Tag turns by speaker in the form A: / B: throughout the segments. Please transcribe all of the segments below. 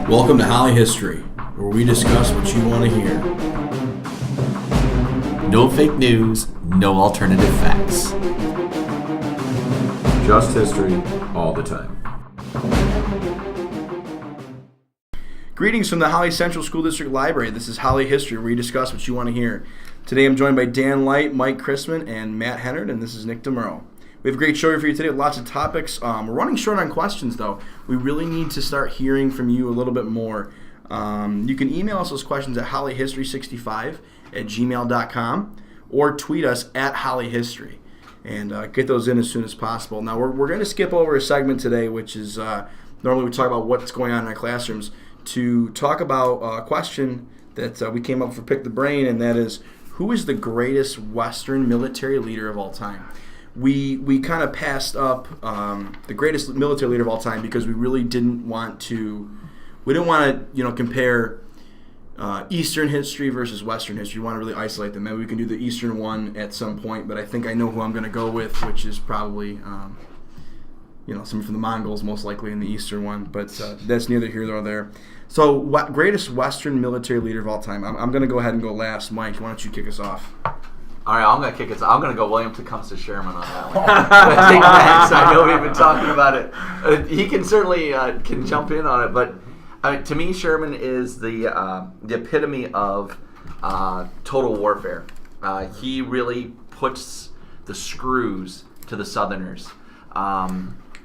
A: Welcome to Holley History, where we discuss what you want to hear.
B: No fake news, no alternative facts.
C: Just history all the time.
A: Greetings from the Holley Central School District Library. This is Holley History, where we discuss what you want to hear. Today I'm joined by Dan Light, Mike Chrisman, and Matt Hennard, and this is Nick DeMuro. We have a great show for you today with lots of topics. We're running short on questions, though. We really need to start hearing from you a little bit more. You can email us those questions at holleyhistory65@gmail.com or tweet us at holleyhistory and get those in as soon as possible. Now, we're going to skip over a segment today, which is normally we talk about what's going on in our classrooms, to talk about a question that we came up for Pick the Brain, and that is, who is the greatest Western military leader of all time? We kind of passed up the greatest military leader of all time because we really didn't want to compare Eastern history versus Western history. We want to really isolate them. Maybe we can do the Eastern one at some point, but I think I know who I'm going to go with, which is probably someone from the Mongols, most likely in the Eastern one, but that's neither here nor there. So, greatest Western military leader of all time. I'm going to go ahead and go last. Mike, why don't you kick us off?
B: All right, I'm going to kick it. I'm going to go William Tecumseh Sherman on that one. Take Max. I know we've been talking about it. He can certainly can jump in on it, but to me, Sherman is the epitome of total warfare. He really puts the screws to the Southerners.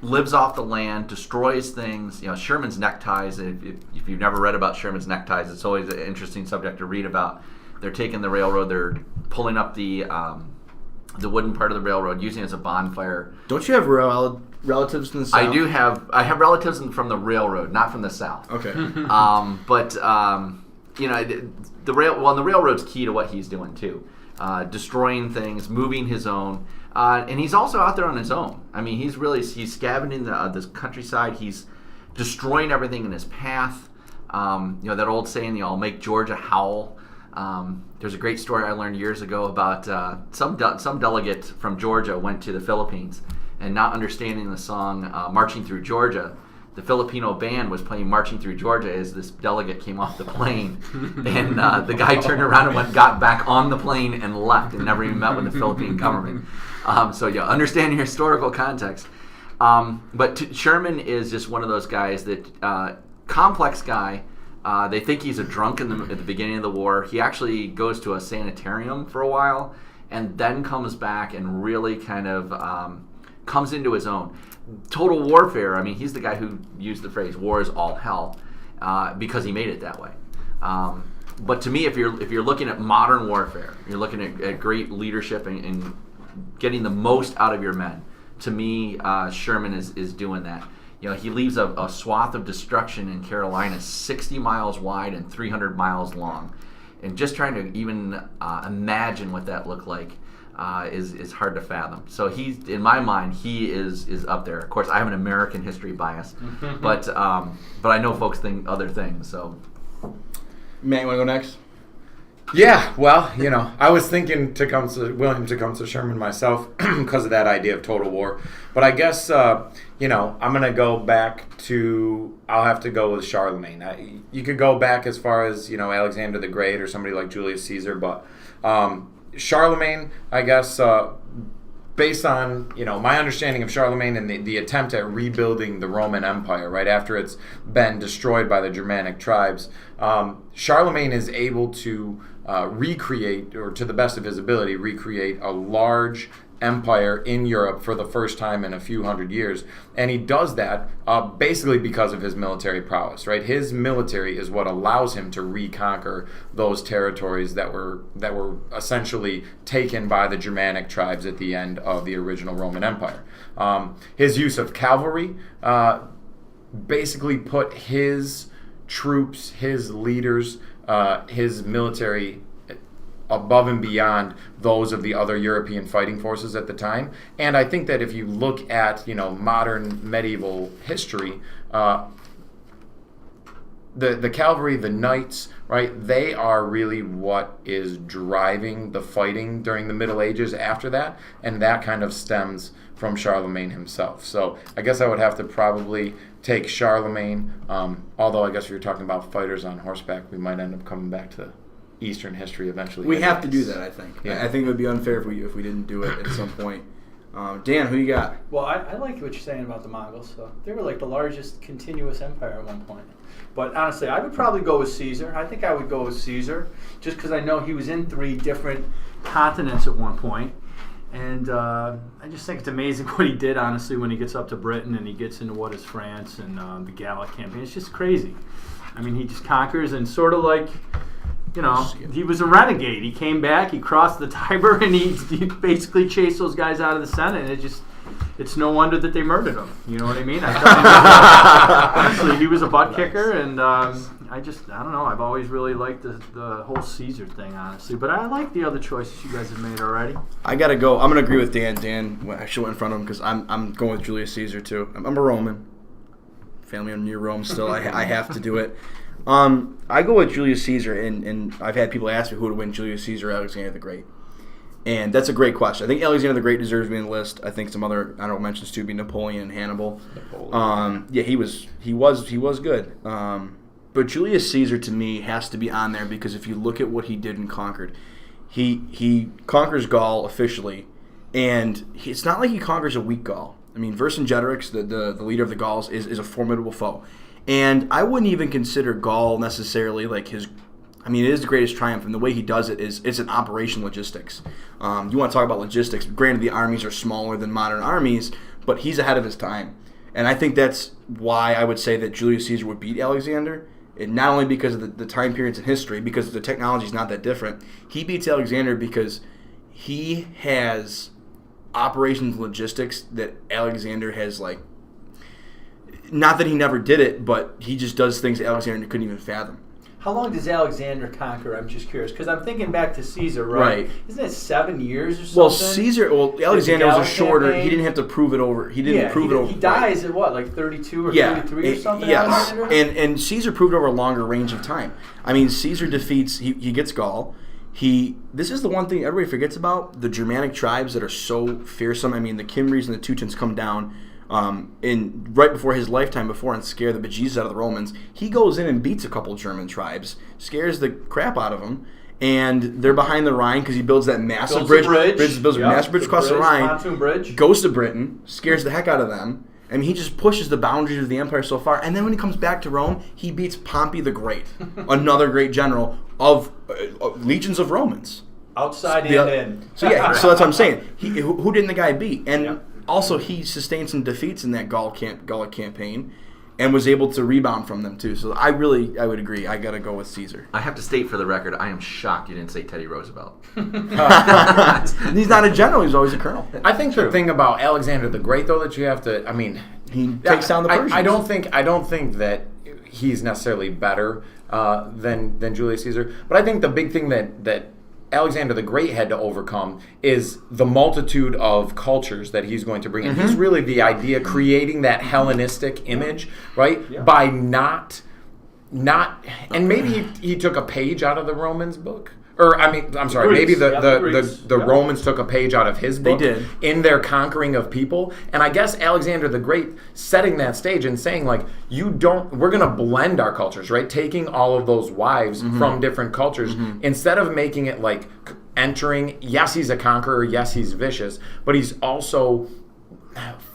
B: Lives off the land, destroys things. Sherman's neckties. If you've never read about Sherman's neckties, it's always an interesting subject to read about. They're taking the railroad. They're pulling up the wooden part of the railroad, using it as a bonfire.
A: Don't you have relatives in the South?
B: I do have. I have relatives from the railroad, not from the South.
A: Okay.
B: The railroad's key to what he's doing too, destroying things, moving his own, and he's also out there on his own. I mean, he's scavenging this countryside. He's destroying everything in his path. That old saying, "I'll make Georgia howl." There's a great story I learned years ago about some delegate from Georgia went to the Philippines, and not understanding the song "Marching Through Georgia," the Filipino band was playing "Marching Through Georgia" as this delegate came off the plane, and the guy turned around and got back on the plane and left, and never even met with the Philippine government. Understanding historical context. Sherman is just one of those guys that complex guy. They think he's a drunk at the beginning of the war. He actually goes to a sanitarium for a while and then comes back and really kind of comes into his own. Total warfare, I mean, he's the guy who used the phrase, war is all hell, because he made it that way. But to me, if you're looking at modern warfare, you're looking at great leadership and getting the most out of your men, to me, Sherman is doing that. He leaves a swath of destruction in Carolina 60 miles wide and 300 miles long. And just trying to even imagine what that looked like is hard to fathom. So in my mind, he is up there. Of course, I have an American history bias, but I know folks think other things. So,
A: Matt, you want to go next?
D: Yeah, well, I was thinking William Tecumseh Sherman myself because of that idea of total war. But I guess, I'm going to go back I'll have to go with Charlemagne. You could go back as far as, Alexander the Great or somebody like Julius Caesar, but Charlemagne, I guess, based on, my understanding of Charlemagne and the attempt at rebuilding the Roman Empire, right after it's been destroyed by the Germanic tribes, Charlemagne is able to recreate, or to the best of his ability, recreate a large empire in Europe for the first time in a few hundred years. And he does that basically because of his military prowess, right? His military is what allows him to reconquer those territories that were essentially taken by the Germanic tribes at the end of the original Roman Empire. His use of cavalry basically put his troops, his leaders, his military above and beyond those of the other European fighting forces at the time. And I think that if you look at, modern medieval history, the cavalry, the knights, right, they are really what is driving the fighting during the Middle Ages after that, and that kind of stems from Charlemagne himself. So I guess I would have to probably take Charlemagne. Although I guess if you're talking about fighters on horseback, we might end up coming back to Eastern history eventually.
A: We have to do that, I think.
D: Yeah.
A: I think it would be unfair if we didn't do it at some point. Dan, who you got?
E: Well, I like what you're saying about the Mongols. So they were like the largest continuous empire at one point. But honestly, I would probably go with Caesar. I think I would go with Caesar just because I know he was in 3 different continents at one point. And I just think it's amazing what he did, honestly, when he gets up to Britain and he gets into what is France and the Gallic campaign. It's just crazy. I mean, he just conquers and sort of like, he was a renegade. He came back, he crossed the Tiber, and he basically chased those guys out of the Senate. And it's no wonder that they murdered him. You know what I mean? Honestly, he was a butt kicker, and I don't know. I've always really liked the whole Caesar thing, honestly. But I like the other choices you guys have made already.
A: I gotta go. I'm gonna agree with Dan. Dan actually went in front of him because I'm going with Julius Caesar too. I'm a Roman. Family near Rome still. I have to do it. I go with Julius Caesar, and I've had people ask me who would win, Julius Caesar or Alexander the Great. And that's a great question. I think Alexander the Great deserves to be on the list. I think some other honorable mentions too be Napoleon and Hannibal. Yeah, he was good. But Julius Caesar to me has to be on there because if you look at what he did and conquered, he conquers Gaul officially, and it's not like he conquers a weak Gaul. I mean, Vercingetorix, the leader of the Gauls, is a formidable foe. And I wouldn't even consider Gaul necessarily like his. I mean, it is the greatest triumph, and the way he does it is it's an operation logistics. You want to talk about logistics. Granted, the armies are smaller than modern armies, but he's ahead of his time. And I think that's why I would say that Julius Caesar would beat Alexander. And not only because of the time periods in history, because the technology is not that different. He beats Alexander because he has operations logistics that Alexander has, like, not that he never did it, but he just does things Alexander couldn't even fathom.
E: How long does Alexander conquer? I'm just curious because I'm thinking back to Caesar, right? Isn't it 7 years or something?
A: Alexander was a shorter. Campaign? He didn't have to prove it over. He didn't prove it over.
E: He dies at what, like 32 or 33 or something?
A: Yes, and Caesar proved over a longer range of time. I mean, Caesar defeats. He gets Gaul. This is the one thing everybody forgets about: the Germanic tribes that are so fearsome. I mean, the Cimbris and the Teutons come down. Right before his lifetime, and scare the bejesus out of the Romans, he goes in and beats a couple German tribes, scares the crap out of them, and they're behind the Rhine because he builds that massive bridge. Builds a massive bridge across the Rhine.
E: Pontoon bridge.
A: Goes to Britain, scares the heck out of them. I mean, he just pushes the boundaries of the empire so far, and then when he comes back to Rome, he beats Pompey the Great, another great general of legions of Romans.
E: Outside and in.
A: So that's what I'm saying. Who didn't the guy beat? And also, he sustained some defeats in that Gallic campaign and was able to rebound from them, too. So I would agree. I got to go with Caesar.
B: I have to state for the record, I am shocked you didn't say Teddy Roosevelt.
A: He's not a general. He's always a colonel.
D: I think the thing about Alexander the Great, though, that you have to, I mean...
A: He takes down the Persians.
D: I don't think that he's necessarily better than Julius Caesar. But I think the big thing that Alexander the Great had to overcome is the multitude of cultures that he's going to bring in. He's really the idea creating that Hellenistic image, right? Yeah. By not, and maybe he took a page out of the Romans' book. Or, I mean, I'm sorry, maybe the Romans took a page out of his book.
A: They did.
D: In their conquering of people. And I guess Alexander the Great setting that stage and saying, like, we're going to blend our cultures, right? Taking all of those wives from different cultures. Instead of making it like entering, yes, he's a conqueror, yes, he's vicious, but he's also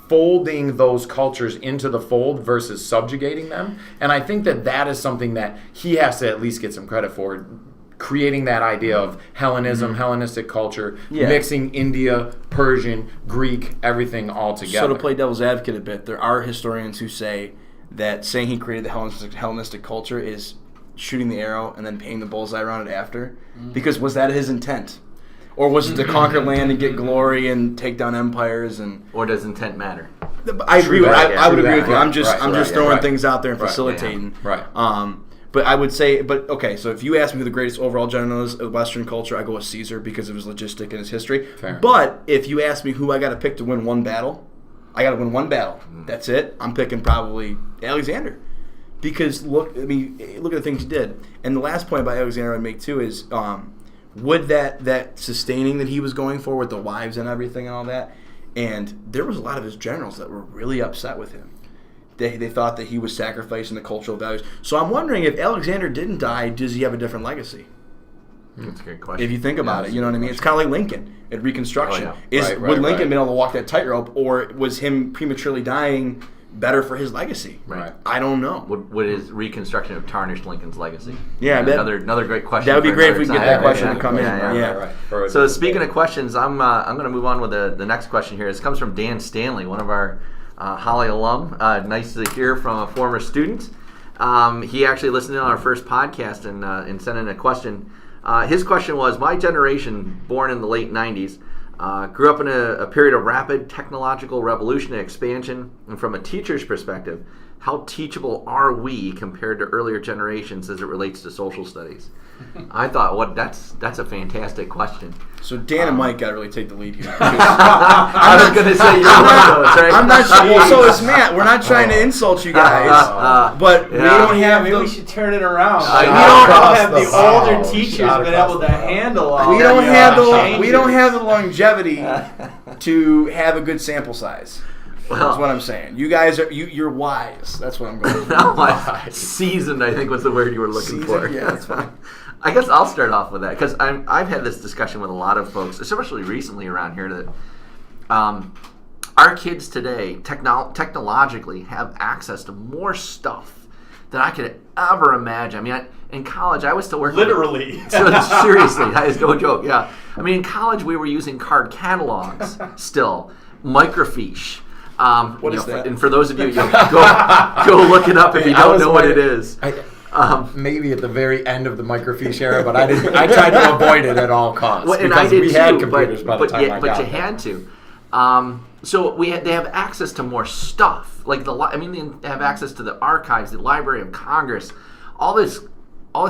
D: folding those cultures into the fold versus subjugating them. And I think that is something that he has to at least get some credit for. Creating that idea of Hellenism, Hellenistic culture, mixing India, Persian, Greek, everything all together.
A: So to play devil's advocate a bit, there are historians who say that saying he created the Hellenistic culture is shooting the arrow and then painting the bullseye around it after. Because was that his intent? Or was it to conquer land and get glory and take down empires? Or
B: does intent matter?
A: I agree. I would agree with you. I'm just throwing things out there and facilitating.
D: Right.
A: But I would say, okay, so if you ask me who the greatest overall general is of Western culture, I go with Caesar because of his logistic and his history.
D: Fair.
A: But if you ask me who I got to pick to win one battle, I got to win one battle. That's it. I'm picking probably Alexander. Because look at the things he did. And the last point about Alexander I'd make too is, would that sustaining that he was going for with the wives and everything and all that, and there was a lot of his generals that were really upset with him. they thought that he was sacrificing the cultural values. So I'm wondering if Alexander didn't die, does he have a different legacy?
B: That's a good question.
A: If you think about it, you know what I mean? It's kind of like Lincoln at Reconstruction.
B: Oh, yeah.
A: Would Lincoln been able to walk that tightrope, or was him prematurely dying better for his legacy?
B: Right.
A: I don't know.
B: Would his Reconstruction have tarnished Lincoln's legacy?
A: Yeah,
B: another great question.
A: That would be
B: for
A: great if we could
B: another
A: get that
B: time.
A: question to come in. Yeah.
D: Right.
B: So speaking of questions, I'm going to move on with the next question here. This comes from Dan Stanley, one of our Holley alum. Nice to hear from a former student. He actually listened in on our first podcast and sent in a question. His question was, my generation, born in the late 90s, grew up in a period of rapid technological revolution and expansion, and from a teacher's perspective, how teachable are we compared to earlier generations as it relates to social studies? I thought, that's a fantastic question.
A: So Dan and Mike got to really take the lead here.
B: I was going to say you're one of those, right?
A: I'm not sure. Well, so is Matt. We're not trying to insult you guys, but we don't have.
E: Maybe we should turn it around.
B: I
E: We
B: know.
E: don't have the older
D: Shot
E: teachers
D: across
E: been able
D: the
E: to
D: bow.
E: handle all
A: We
E: the
A: don't have the
E: changes.
A: we don't have the longevity to have a good sample size.
B: Well-
A: That's what I'm saying. You guys are you're wise. That's what I'm going for.
B: Seasoned, I think was the word you were looking for.
A: Seasoned? Yeah, that's fine.
B: I guess I'll start off with that because I've had this discussion with a lot of folks, especially recently around here, that our kids today technologically have access to more stuff than I could ever imagine. I mean, in college, I was still working.
E: Literally.
B: Seriously, that is no joke. Yeah, I mean, in college, we were using card catalogs still, microfiche.
A: What is that?
B: And for those of you, go look it up if you don't know what it is.
D: Maybe at the very end of the microfiche era, but I didn't. I tried to avoid it at all costs
B: Well, and
D: because
B: I did
D: we
B: too,
D: had computers by the time I
B: but
D: got
B: you
D: there.
B: had to. So they have access to more stuff. Like they have access to the archives, the Library of Congress, all this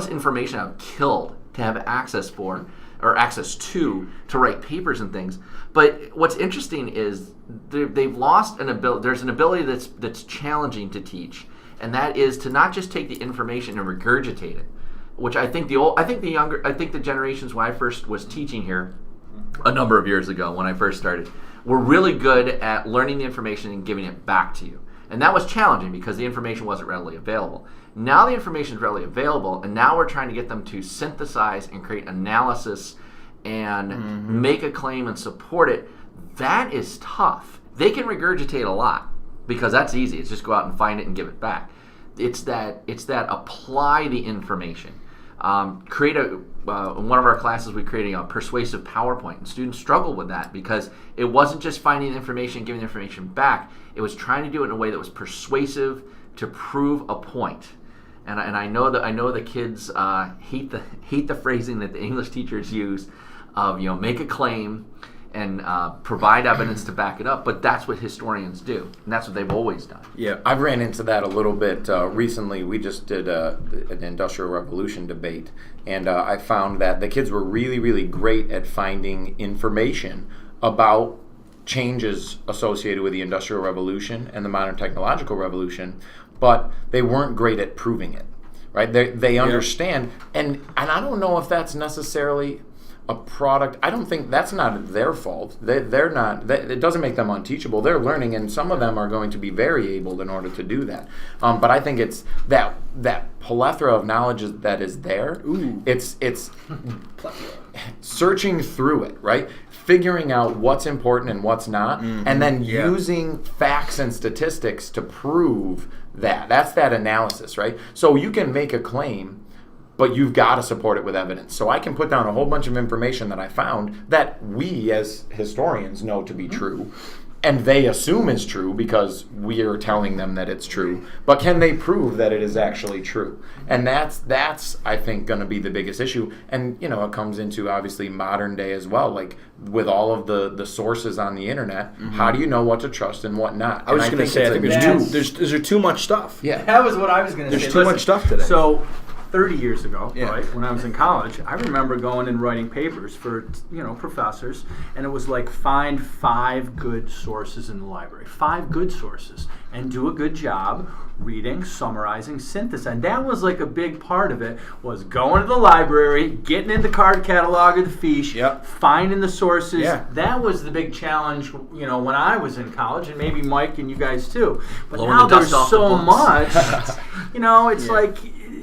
B: information I've killed to have access to write papers and things. But what's interesting is they've lost an ability. There's an ability that's challenging to teach, and that is to not just take the information and regurgitate it. Which I think the generations when I first was teaching here a number of years ago when I first started were really good at learning the information and giving it back to you. And that was challenging because the information wasn't readily available. Now the information is readily available, and now we're trying to get them to synthesize and create analysis and make a claim and support it. That is tough. They can regurgitate a lot because that's easy. It's just go out and find it and give it back. It's that apply the information. In one of our classes, we created a persuasive PowerPoint, and students struggled with that because it wasn't just finding the information and giving the information back. It was trying to do it in a way that was persuasive to prove a point. And I know the kids hate the phrasing that the English teachers use of make a claim and provide evidence to back it up. But that's what historians do, and that's what they've always done.
A: Yeah,
D: I've ran into that a little bit recently. We just did an Industrial Revolution debate, and I found that the kids were really, really great at finding information about changes associated with the Industrial Revolution and the modern technological revolution, but they weren't great at proving it. Right? They understand, and I don't know if that's necessarily a product. I don't think that's not their fault. They're not. It doesn't make them unteachable. They're learning, and some of them are going to be very able in order to do that. But I think it's that plethora of knowledge that is there.
A: Ooh.
D: It's searching through it, right? Figuring out what's important and what's not, and then using facts and statistics to prove that. That's that analysis, right? So you can make a claim, but you've got to support it with evidence. So I can put down a whole bunch of information that I found that we as historians know to be true, and they assume is true because we are telling them that it's true. But can they prove that it is actually true? And that's I think going to be the biggest issue. And it comes into obviously modern day as well. Like with all of the sources on the internet, how do you know what to trust and what not?
A: I was just going to say, I think there's too much stuff.
D: Yeah.
E: That was what I was going to say.
A: There's too much stuff today.
E: So 30 years ago,
A: Yeah.
E: right, when I was in college, I remember going and writing papers for, professors, and it was like, find 5 good sources in the library. 5 good sources. And do a good job reading, summarizing, synthesizing. And that was like a big part of it, was going to the library, getting in the card catalog or the fiche,
A: Yep.
E: finding the sources.
A: Yeah.
E: That was the big challenge, when I was in college, and maybe Mike and you guys too. But
B: Blowing
E: now
B: the dust
E: there's
B: off the
E: so
B: books.
E: much, it's like,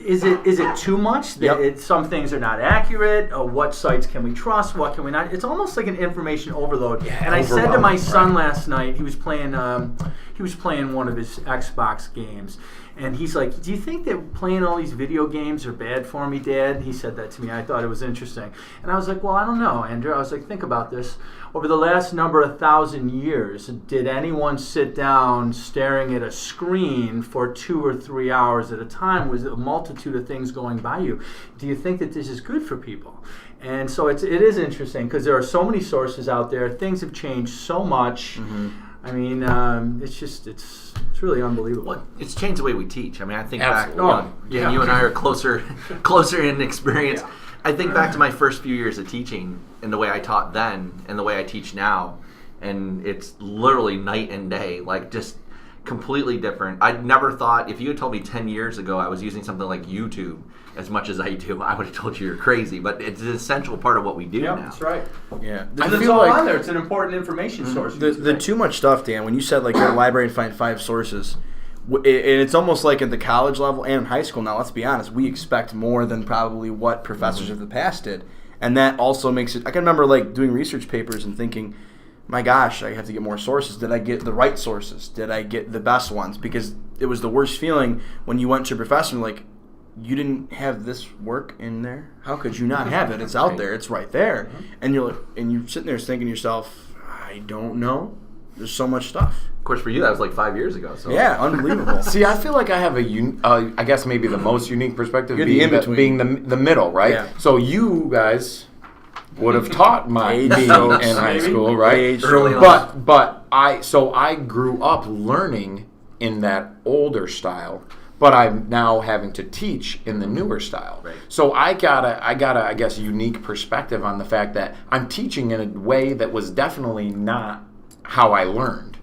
E: is it too much? That some things are not accurate. What sites can we trust? What can we not? It's almost like an information overload. And I said to my son last night, he was playing one of his Xbox games, and he's like, "Do you think that playing all these video games are bad for me, Dad?" He said that to me. I thought it was interesting, and I was like, "Well, I don't know, Andrew." I was like, "Think about this. Over the last number of 1,000 years, did anyone sit down staring at a screen for 2 or 3 hours at a time with a multitude of things going by you? Do you think that this is good for people?" And so it is interesting, because there are so many sources out there. Things have changed so much. Mm-hmm. I mean, it's really unbelievable.
B: Well, it's changed the way we teach. I mean, I think
D: Absolutely.
B: back. You and I are closer in experience. Yeah. I think back to my first few years of teaching and the way I taught then and the way I teach now, and it's literally night and day. Like, just completely different. I'd never thought, if you had told me 10 years ago I was using something like YouTube as much as I do, I would have told you you're crazy. But it's an essential part of what we do now.
E: That's right.
A: Yeah.
E: And it's all on there. It's an important information source.
A: The too much stuff, Dan, when you said like go to the library and find 5 sources, and it's almost like at the college level and in high school now, let's be honest, we expect more than probably what professors of the past did. And that also makes it, I can remember like doing research papers and thinking, my gosh, I have to get more sources. Did I get the right sources? Did I get the best ones? Because it was the worst feeling when you went to a professor and like, you didn't have this work in there? How could you not have it? It's out there. It's right there. And you're sitting there thinking to yourself, I don't know. There's so much stuff.
B: Of course, for you, that was like 5 years ago. So
A: yeah, unbelievable.
D: See, I feel like I have I guess maybe the most unique perspective
A: You're the
D: being the middle, right?
A: Yeah.
D: So you guys would have taught my in high school, right?
B: Early on.
D: But I grew up learning in that older style, but I'm now having to teach in the newer style.
B: Right.
D: So I got a I guess unique perspective on the fact that I'm teaching in a way that was definitely not how I learned.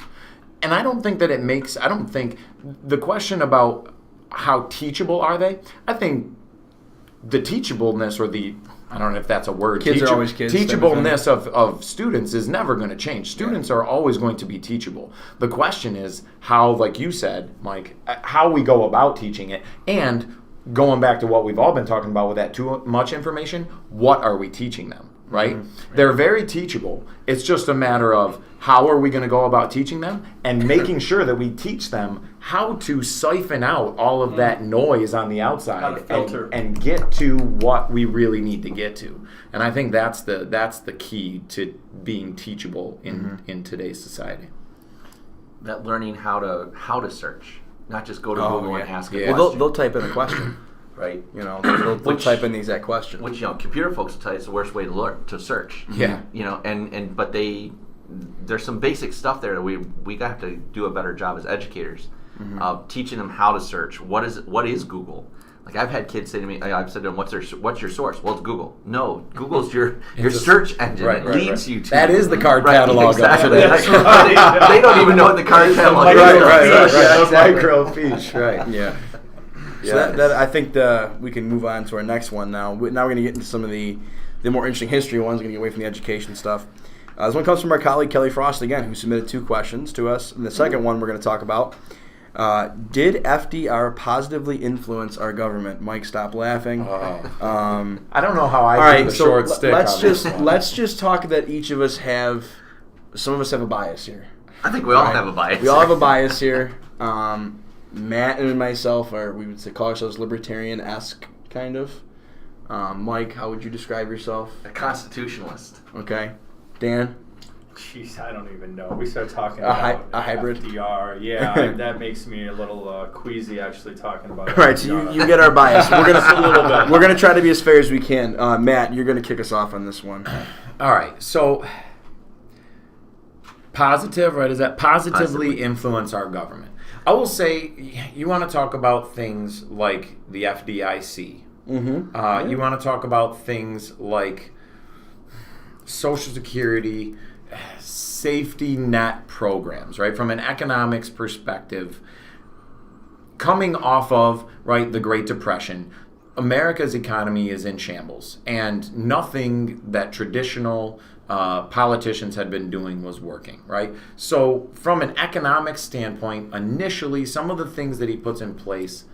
D: And I don't think the question about how teachable are they, I think the teachableness, or I don't know if that's a word.
A: Kids are always kids.
D: Teachableness of students is never going to change. Students are always going to be teachable. The question is how, like you said, Mike, how we go about teaching it, and going back to what we've all been talking about with that too much information, what are we teaching them, right? Mm-hmm. They're very teachable. It's just a matter of how are we going to go about teaching them and making sure that we teach them how to siphon out all of that noise on the outside and get to what we really need to get to. And I think that's the key to being teachable in today's society.
B: That learning how to search, not just go to Google and ask a question.
A: Well, they'll type in a question.
B: Right.
A: They'll type in the exact question.
B: Which computer folks will tell you is the worst way to learn, to search.
D: Yeah.
B: But there's some basic stuff there that we have to do a better job as educators of teaching them how to search. What is Google? Like, I've had kids say to me, I've said to them, what's your source? Well, it's Google. No, Google's your search engine.
D: Right,
B: it leads you to.
D: That is the card catalog.
B: Exactly.
D: That's right.
B: They don't even know what the card catalog is.
D: Right. Microfiche, right.
A: Yeah. So that I think we can move on to our next one now. Now we're going to get into some of the more interesting history ones. We're going to get away from the education stuff. This one comes from our colleague Kelly Frost again, who submitted 2 questions to us. And the second one we're going to talk about: did FDR positively influence our government? Mike, stop laughing.
D: I don't know how I
A: all
D: do
A: right,
D: the short stick.
A: Let's just talk that each of us have. Some of us have a bias here.
B: I think we all have a bias.
A: We all have a bias here. Matt and myself we would call ourselves libertarian-esque, kind of. Mike, how would you describe yourself?
B: A constitutionalist.
A: Okay. Dan?
E: Jeez, I don't even know. We start talking about
A: a hybrid?
E: FDR. Yeah, that makes me a little queasy actually talking about it.
A: All right, so you get our bias. We're gonna try to be as fair as we can. Matt, you're gonna kick us off on this one.
D: All right, so positive, right? Is that positively influence our government? I will say, you want to talk about things like the FDIC,
A: Mm-hmm.
D: You want to talk about things like Social Security, safety net programs, right? From an economics perspective, coming off of, right, the Great Depression, America's economy is in shambles, and nothing that traditional politicians had been doing was working, right? So from an economic standpoint, initially, some of the things that he puts in place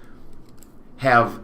D: have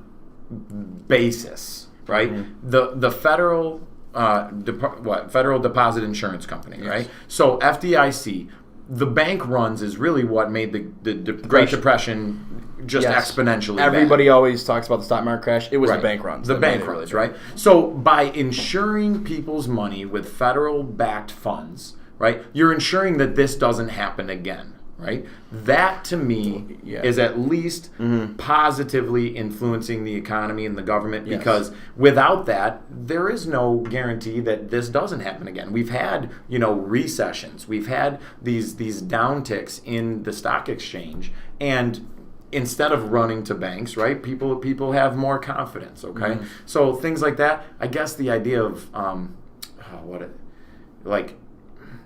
D: basis, right? The federal Federal Deposit Insurance Company, right? So FDIC, the bank runs is really what made the Great Depression just exponentially
A: Everybody
D: bad.
A: always talks about the stock market crash. It was the bank runs.
D: The bank runs, right? So by insuring people's money with federal-backed funds, right, you're ensuring that this doesn't happen again, right? That, to me, is at least positively influencing the economy and the government, because without that, there is no guarantee that this doesn't happen again. We've had, recessions. We've had these downticks in the stock exchange, and instead of running to banks, right, people have more confidence, okay? So things like that. I guess the idea of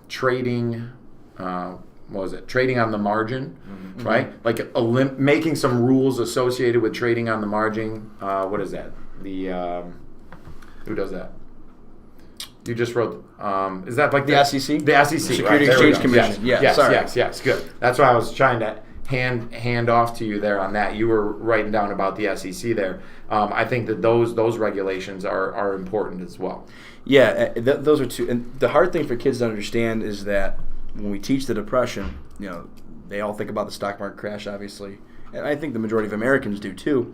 D: trading, trading on the margin, right? Like making some rules associated with trading on the margin. What is that? Who does that? You just wrote. Is that like
A: the SEC?
D: The SEC,
A: Security Exchange Commission.
D: Yes. Good. That's why I was trying to hand off to you there on that. You were writing down about the SEC there. I think that those regulations are important as well.
A: Yeah, those are two. And the hard thing for kids to understand is that when we teach the Depression, they all think about the stock market crash, obviously, and I think the majority of Americans do too.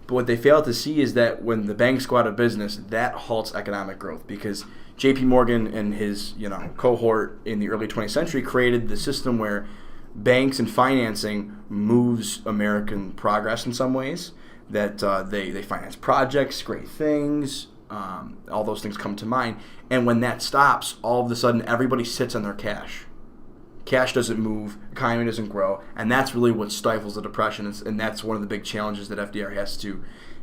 A: But what they fail to see is that when the banks go out of business, that halts economic growth, because J.P. Morgan and his cohort in the early 20th century created the system where banks and financing moves American progress in some ways. That they finance projects, great things, all those things come to mind. And when that stops, all of a sudden everybody sits on their cash. Cash doesn't move, economy doesn't grow, and that's really what stifles the Depression, and that's one of the big challenges that FDR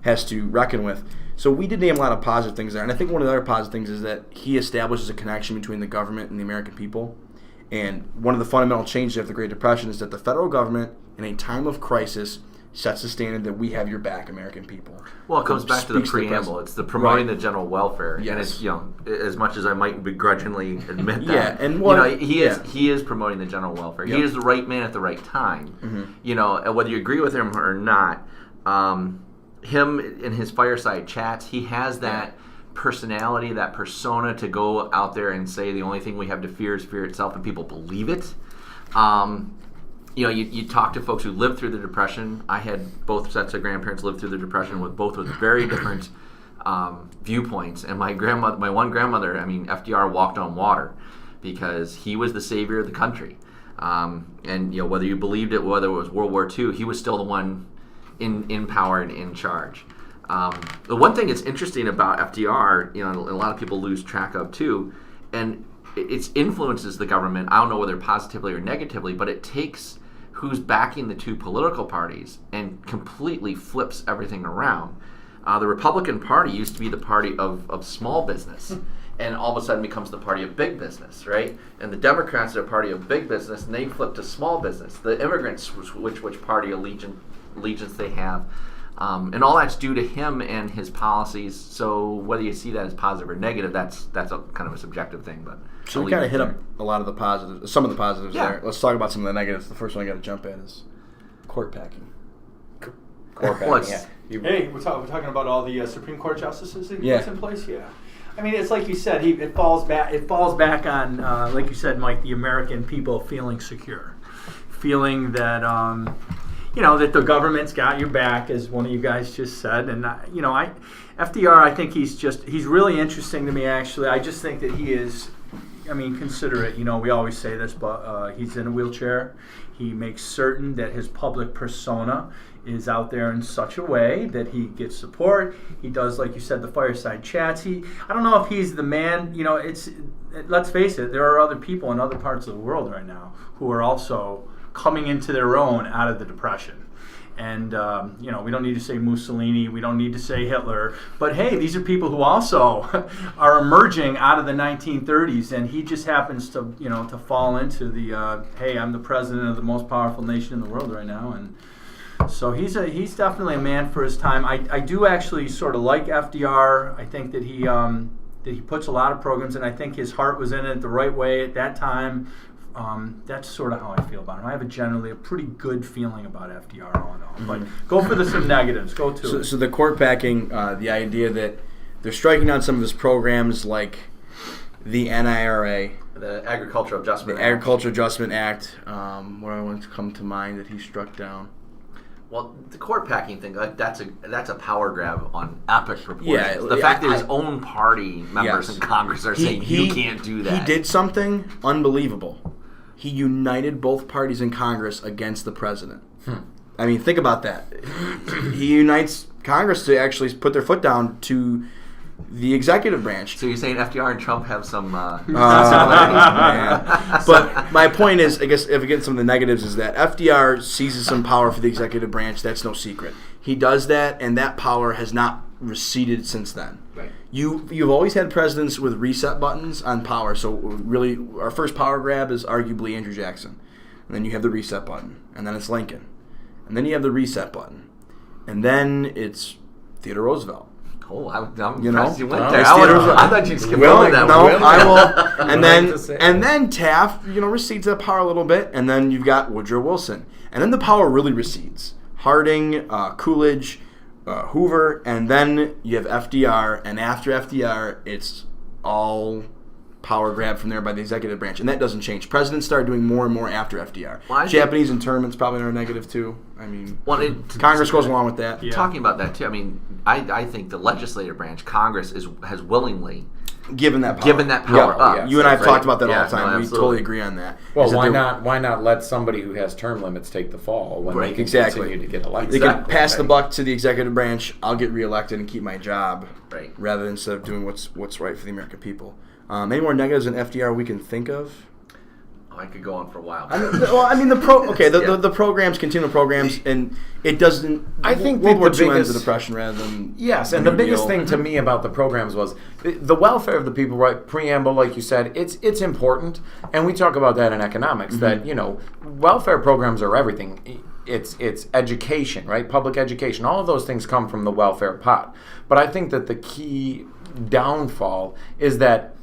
A: has to reckon with. So we did name a lot of positive things there, and I think one of the other positive things is that he establishes a connection between the government and the American people. And one of the fundamental changes of the Great Depression is that the federal government, in a time of crisis, sets the standard that we have your back, American people.
B: Well, it comes back to the preamble. It's the promoting the general welfare, and it's as much as I might begrudgingly admit that, he is promoting the general welfare. He is the right man at the right time. And whether you agree with him or not, him in his fireside chats, he has that personality, that persona to go out there and say the only thing we have to fear is fear itself, and people believe it. You talk to folks who lived through the Depression. I had both sets of grandparents live through the Depression with very different viewpoints. And my one grandmother, FDR walked on water because he was the savior of the country. And whether you believed it, whether it was World War II, he was still the one in power and in charge. The one thing that's interesting about FDR, a lot of people lose track of too, and it influences the government. I don't know whether positively or negatively, but it takes who's backing the two political parties and completely flips everything around. The Republican Party used to be the party of small business, and all of a sudden becomes the party of big business, right? And the Democrats are a party of big business, and they flip to small business. The immigrants, which party allegiance they have. And all that's due to him and his policies. So whether you see that as positive or negative, that's a kind of a subjective thing. But
A: so we kind of hit up a lot of the positives, some of the positives there. Let's talk about some of the negatives. The first one I got to jump at is court packing.
D: Court packing.
E: Hey, we're talking about all the Supreme Court justices that he puts in place. Yeah. It's like you said. It falls back on, like you said, Mike, the American people feeling secure, feeling that. That the government's got your back, as one of you guys just said. And, FDR, I think he's really interesting to me, actually. I just think that he is, considerate. We always say this, but he's in a wheelchair. He makes certain that his public persona is out there in such a way that he gets support. He does, like you said, the fireside chats. I don't know if he's the man, let's face it, there are other people in other parts of the world right now who are also coming into their own out of the Depression. And, we don't need to say Mussolini. We don't need to say Hitler. But, hey, these are people who also are emerging out of the 1930s. And he just happens to, to fall into the, hey, I'm the president of the most powerful nation in the world right now. And so he's definitely a man for his time. I do actually sort of like FDR. I think that he puts a lot of programs, and I think his heart was in it the right way at that time. That's sort of how I feel about him. I have generally a pretty good feeling about FDR all in all. But go for some negatives. Go to it.
A: So the court packing, the idea that they're striking down some of his programs like the NIRA,
B: the Agricultural Adjustment
A: the
B: Act.
A: Agricultural Adjustment Act. What I want to come to mind that he struck down.
B: Well, the court packing thing, that's a power grab on epic proportions.
A: Yeah,
B: the fact that his own party members in Congress are saying you can't do that.
A: He did something unbelievable. He united both parties in Congress against the president. I mean, think about that. He unites Congress to actually put their foot down to the executive branch.
B: So you're saying FDR and Trump have some
A: similarities? But my point is, I guess, if we get some of the negatives, is that FDR seizes some power for the executive branch. That's no secret. He does that, and that power has not receded since then.
B: Right.
A: You've always had presidents with reset buttons on power. So really, our first power grab is arguably Andrew Jackson. And then you have the reset button. And then it's Lincoln. And then you have the reset button. And then it's Theodore Roosevelt.
B: Oh, I'm impressed you went there.
A: It's
B: I thought you'd skip over that one.
A: I will. And then Taft, recedes that power a little bit. And then you've got Woodrow Wilson. And then the power really recedes. Harding, Coolidge, Hoover, and then you have FDR, and after FDR, it's all power grab from there by the executive branch, and that doesn't change. Presidents started doing more and more after FDR. Well, Japanese internment's probably another negative too. I mean, Congress goes along with that.
B: Yeah. Talking about that too, I mean, I think the legislative branch, Congress, has willingly
A: given that power up.
B: Yeah,
A: you and I have talked about that all the time.
B: No,
A: we totally agree on that.
D: Well, why not let somebody who has term limits take the fall when they can continue to get elected?
A: They can pass the buck to the executive branch. I'll get reelected and keep my job,
B: right? Rather
A: than instead of doing what's right for the American people. Any more negatives in FDR we can think of?
B: I could go on for a while.
A: The programs, continual programs, and it doesn't.
D: I think
A: World War
D: the
A: II ends
D: biggest
A: the Depression rather than
D: and the biggest thing to me about the programs was the welfare of the people. Right, preamble, like you said, it's important, and we talk about that in economics. That welfare programs are everything. It's education, right? Public education. All of those things come from the welfare pot. But I think that the key downfall is that.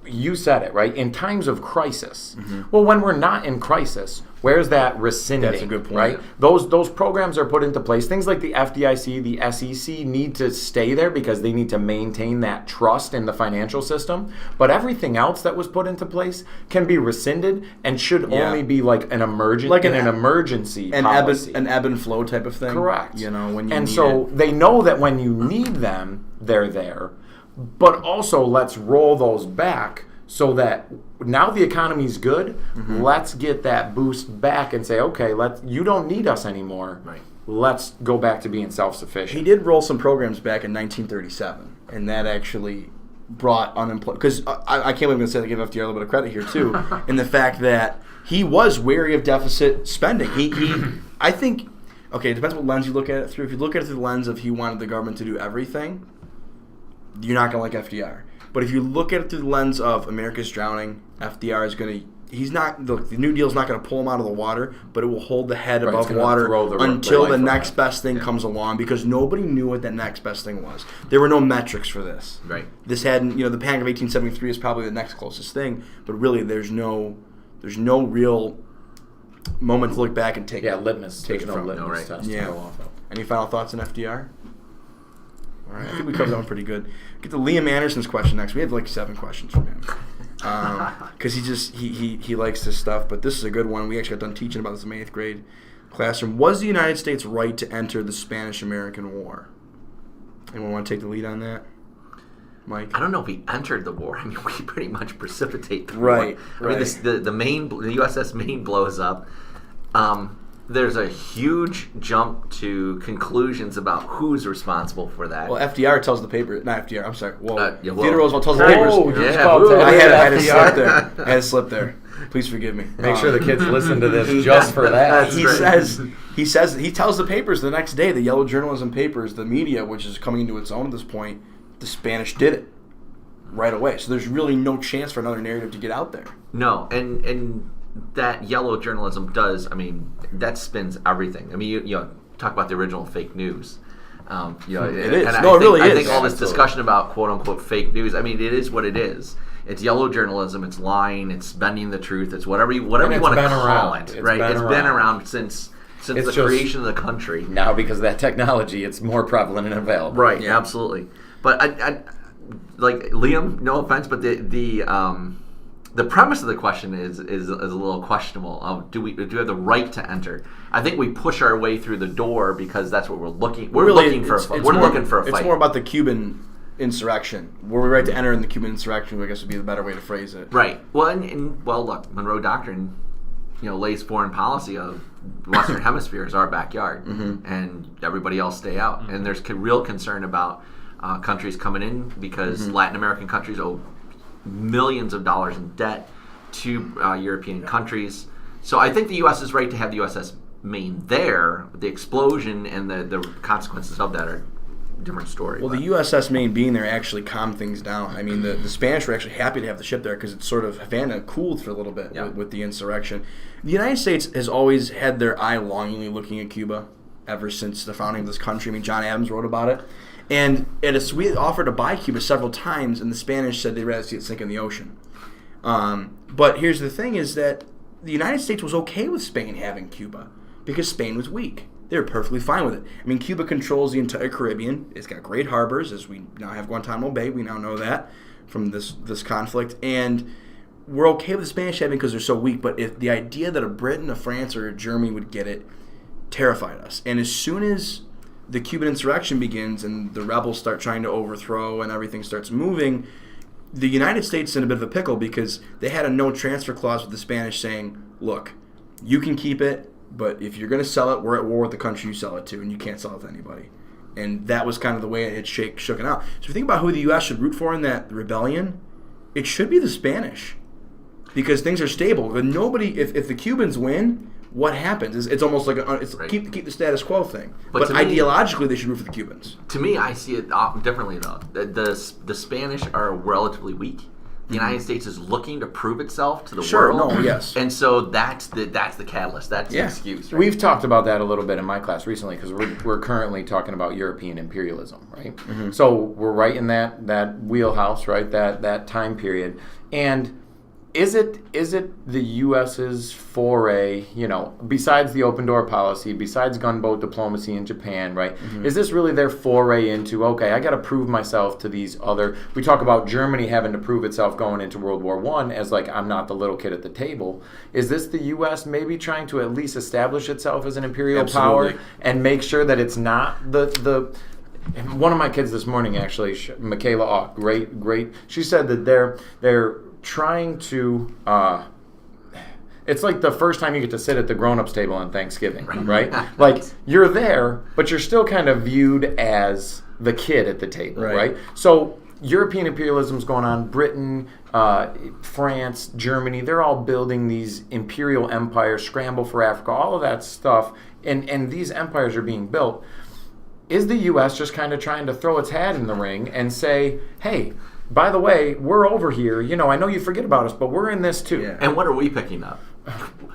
D: You said it, right? In times of crisis. Well, when we're not in crisis, where's that rescinding?
A: That's a good point.
D: Right? Those programs are put into place. Things like the FDIC, the SEC need to stay there because they need to maintain that trust in the financial system. But everything else that was put into place can be rescinded and should only be like an emergency, an emergency policy.
A: An ebb and flow type of thing.
D: Correct.
A: When you
D: and
A: need
D: so
A: it.
D: They know that when you need them, they're there. But also, let's roll those back so that now the economy's good. Let's get that boost back and say, okay, you don't need us anymore.
B: Right.
D: Let's go back to being self-sufficient.
A: He did roll some programs back in 1937, and that actually brought unemployment. Because I can't believe I'm going to give FDR a little bit of credit here, too, in the fact that he was wary of deficit spending. I think, it depends what lens you look at it through. If you look at it through the lens of he wanted the government to do everything, you're not going to like FDR. But if you look at it through the lens of America's drowning, FDR is going to... the New Deal's not going to pull him out of the water, but it will hold the head above water until the next best thing comes along, because nobody knew what that next best thing was. There were no metrics for this.
B: Right.
A: This hadn't... the Panic of 1873 is probably the next closest thing, but really there's no real moment to look back and take
D: litmus.
A: Take it from.
D: Litmus test to go off of.
A: Any final thoughts on FDR? All right, I think we covered that one pretty good. Get to Liam Anderson's question next. We have like 7 questions from him because he likes this stuff. But this is a good one. We actually got done teaching about this in my 8th grade classroom. Was the United States right to enter the Spanish-American War? Anyone want to take the lead on that? Mike?
B: I don't know if we entered the war. I mean, we pretty much precipitate the
A: war.
B: I mean, the USS Maine blows up. There's a huge jump to conclusions about who's responsible for that.
A: Well, FDR tells the paper. Not FDR. I'm sorry.
B: Theodore
A: Roosevelt tells the papers. I had to slip there. I had to slip there. Please forgive me.
D: Make sure the kids listen to this just for that.
A: He says he tells the papers the next day, the yellow journalism papers, the media, which is coming into its own at this point, the Spanish did it right away. So there's really no chance for another narrative to get out there.
B: No, and that yellow journalism does. I mean, that spins everything. I mean, you talk about the original fake news. It
A: is.
B: And
A: No, it really is.
B: I think all this
A: Absolutely.
B: discussion about quote unquote fake news. I mean, it is what it is. It's yellow journalism. It's lying. It's bending the truth. It's whatever you want to call it. Right? It's been around since the creation of the country.
D: Now, because of that technology, it's more prevalent and available.
B: Right. Yeah. Absolutely. But I like Liam. No offense, but the premise of the question is a little questionable. Do we have the right to enter? I think we push our way through the door because that's what we're looking. We're looking for a fight.
A: It's more about the Cuban insurrection. Were we right to enter in the Cuban insurrection? I guess would be the better way to phrase it.
B: Right. Well, and look, Monroe Doctrine, lays foreign policy of the Western Hemisphere is our backyard, and everybody else stay out. And there's real concern about countries coming in because Latin American countries owe millions of dollars in debt to European countries. So I think the U.S. is right to have the USS Maine there. The explosion and the consequences of that are a different story.
A: Well, the USS Maine being there actually calmed things down. I mean, the Spanish were actually happy to have the ship there because it's sort of Havana cooled for a little bit with the insurrection. The United States has always had their eye longingly looking at Cuba ever since the founding of this country. I mean, John Adams wrote about it. And we offered to buy Cuba several times, and the Spanish said they'd rather see it sink in the ocean. But here's the thing is that the United States was okay with Spain having Cuba because Spain was weak. They were perfectly fine with it. I mean, Cuba controls the entire Caribbean. It's got great harbors, as we now have Guantanamo Bay. We now know that from this conflict. And we're okay with the Spanish having because they're so weak. But if the idea that a Britain, a France, or a Germany would get it terrified us. And as soon as the Cuban insurrection begins and the rebels start trying to overthrow and everything starts moving, the United States is in a bit of a pickle because they had a no transfer clause with the Spanish saying, look, you can keep it, but if you're going to sell it, we're at war with the country you sell it to, and you can't sell it to anybody. And that was kind of the way it had shooken out. So if you think about who the U.S. should root for in that rebellion, it should be the Spanish because things are stable. But nobody, if the Cubans win, what happens? It's almost like keep the status quo thing. But ideologically, they should root for the Cubans.
B: To me, I see it differently though. The Spanish are relatively weak. The United States is looking to prove itself to the world.
A: No, yes.
B: And so that's the catalyst. That's the excuse. Right?
D: We've talked about that a little bit in my class recently because we're currently talking about European imperialism, right? So we're right in that wheelhouse, right? That time period. And is it the U.S.'s foray, besides the open door policy, besides gunboat diplomacy in Japan, right? Is this really their foray into, okay, I got to prove myself to these other... We talk about Germany having to prove itself going into World War I as like, I'm not the little kid at the table. Is this the U.S. maybe trying to at least establish itself as an imperial power and make sure that it's not the one of my kids this morning, actually, Michaela, great. She said that they're trying to it's like the first time you get to sit at the grown-ups table on Thanksgiving, right? Like you're there, but you're still kind of viewed as the kid at the table, right? So European imperialism's going on. Britain, France, Germany, they're all building these imperial empires, scramble for Africa, all of that stuff, and these empires are being built. Is the U.S. just kind of trying to throw its hat in the ring and say, hey, by the way, we're over here. I know you forget about us, but we're in this too.
B: Yeah. And what are we picking up?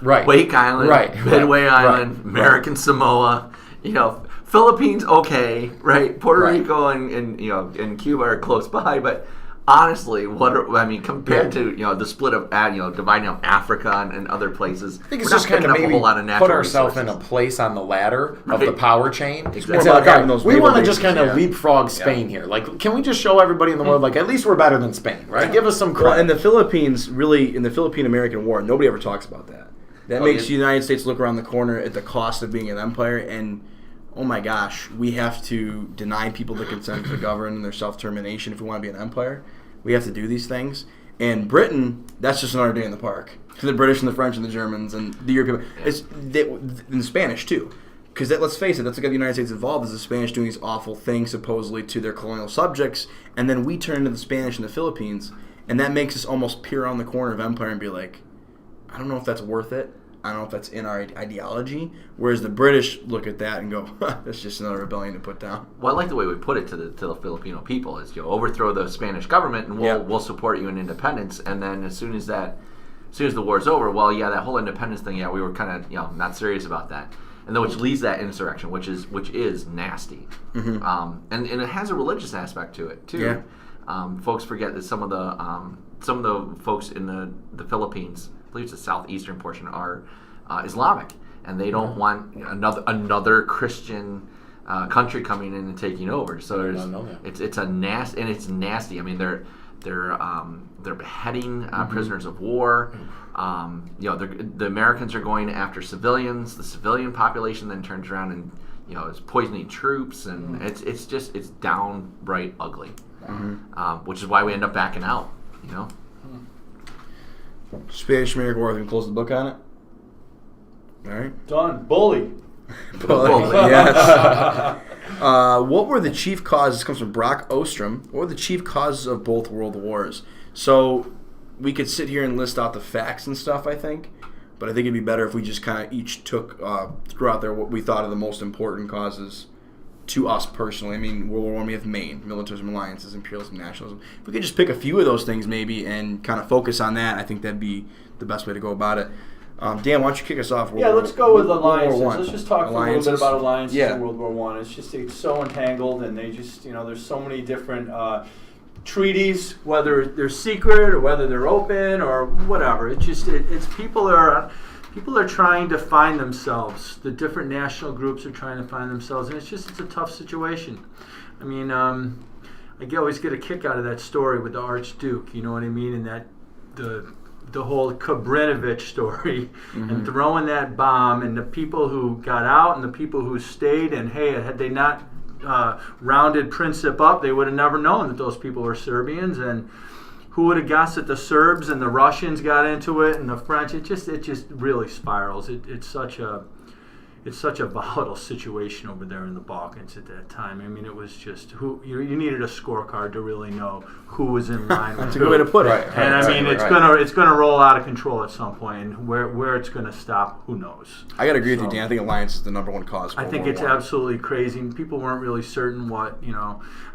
D: Right.
B: Wake Island, Midway Island, American Samoa, Philippines, okay, right? Puerto Rico and Cuba are close by, but honestly, compared to the split of dividing up Africa and other places,
D: I think it's just kind of maybe put ourselves in a place on the ladder of the power chain.
A: Exactly.
D: And say, like, we want to just kind of leapfrog Spain here. Like, can we just show everybody in the world, like, at least we're better than Spain, right? Give us some credit.
A: Well, in the Philippines, really, in the Philippine-American War, nobody ever talks about that. That makes the United States look around the corner at the cost of being an empire, and oh my gosh, we have to deny people the consent to govern and their self-determination if we want to be an empire. We have to do these things. And Britain, that's just another day in the park. To the British and the French and the Germans and the European. And the Spanish, too. Because let's face it, that's what got the United States involved, is the Spanish doing these awful things, supposedly, to their colonial subjects. And then we turn into the Spanish in the Philippines, and that makes us almost peer around the corner of empire and be like, I don't know if that's worth it. I don't know if that's in our ideology. Whereas the British look at that and go, that's just another rebellion to put down.
B: Well, I like the way we put it to the Filipino people is, overthrow the Spanish government and we'll support you in independence. And then as soon as the war's over, that whole independence thing, we were kind of not serious about that. And then which leads that insurrection, which is nasty. Mm-hmm. And it has a religious aspect to it too. Yeah. Folks forget that some of the folks in the Philippines, I believe it's the southeastern portion, are Islamic, and they don't want another Christian country coming in and taking over. So it's nasty. I mean, they're beheading prisoners of war. The Americans are going after civilians. The civilian population then turns around and is poisoning troops, and it's downright ugly. Which is why we end up backing out.
A: Spanish-American War. We can close the book on it. All right.
E: Done. Bully.
A: Yes. What were the chief causes? This comes from Brock Ostrom. What were the chief causes of both world wars? So we could sit here and list out the facts and stuff, I think. But I think it'd be better if we just kind of each threw out there what we thought of the most important causes to us personally. I mean, World War I, we have Maine, militarism, alliances, imperialism, nationalism. If we could just pick a few of those things maybe and kind of focus on that, I think that'd be the best way to go about it. Dan, why don't you kick us off?
E: Let's go with alliances. Let's just talk a little bit about alliances in World War I. It's so entangled, and they just, there's so many different treaties, whether they're secret or whether they're open or whatever. It's people are trying to find themselves. The different national groups are trying to find themselves, and it's a tough situation. I mean, I always get a kick out of that story with the Archduke. You know what I mean? And that the whole Kabrinovich story, and throwing that bomb, and the people who got out and the people who stayed, and hey, had they not rounded Princip up, they would have never known that those people were Serbians. And who would have guessed that the Serbs and the Russians got into it, and the French? It just really spirals. It's such a volatile situation over there in the Balkans at that time. I mean, it was just you needed a scorecard to really know who was in line.
A: That's a good way to put it.
E: And I mean, it's gonna roll out of control at some point, and where it's gonna stop, who knows?
A: I gotta agree with you, Dan. I think alliance is the number one cause.
E: I think it's absolutely crazy. People weren't really certain what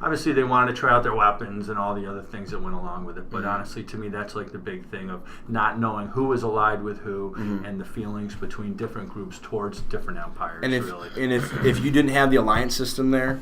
E: Obviously, they wanted to try out their weapons and all the other things that went along with it. But honestly, to me, that's like the big thing of not knowing who was allied with who, and the feelings between different groups towards different empires.
A: And if you didn't have the alliance system there,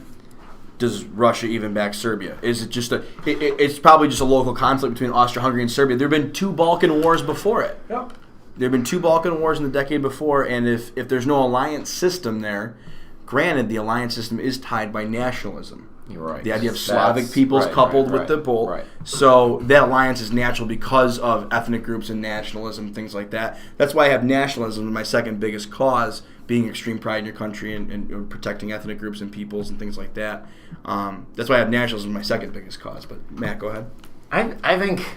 A: does Russia even back Serbia? Is it just it's probably just a local conflict between Austria-Hungary and Serbia. There have been 2 Balkan wars before it.
E: Yep.
A: There have been 2 Balkan wars in the decade before, and if there's no alliance system there, granted, the alliance system is tied by nationalism.
D: You're right.
A: The idea of Slavic peoples coupled with the Pole.
D: Right.
A: So that alliance is natural because of ethnic groups and nationalism, things like that. That's why I have nationalism as my second biggest cause, being extreme pride in your country and protecting ethnic groups and peoples and things like that. That's why I have nationalism as my second biggest cause. But Matt, go ahead.
D: I think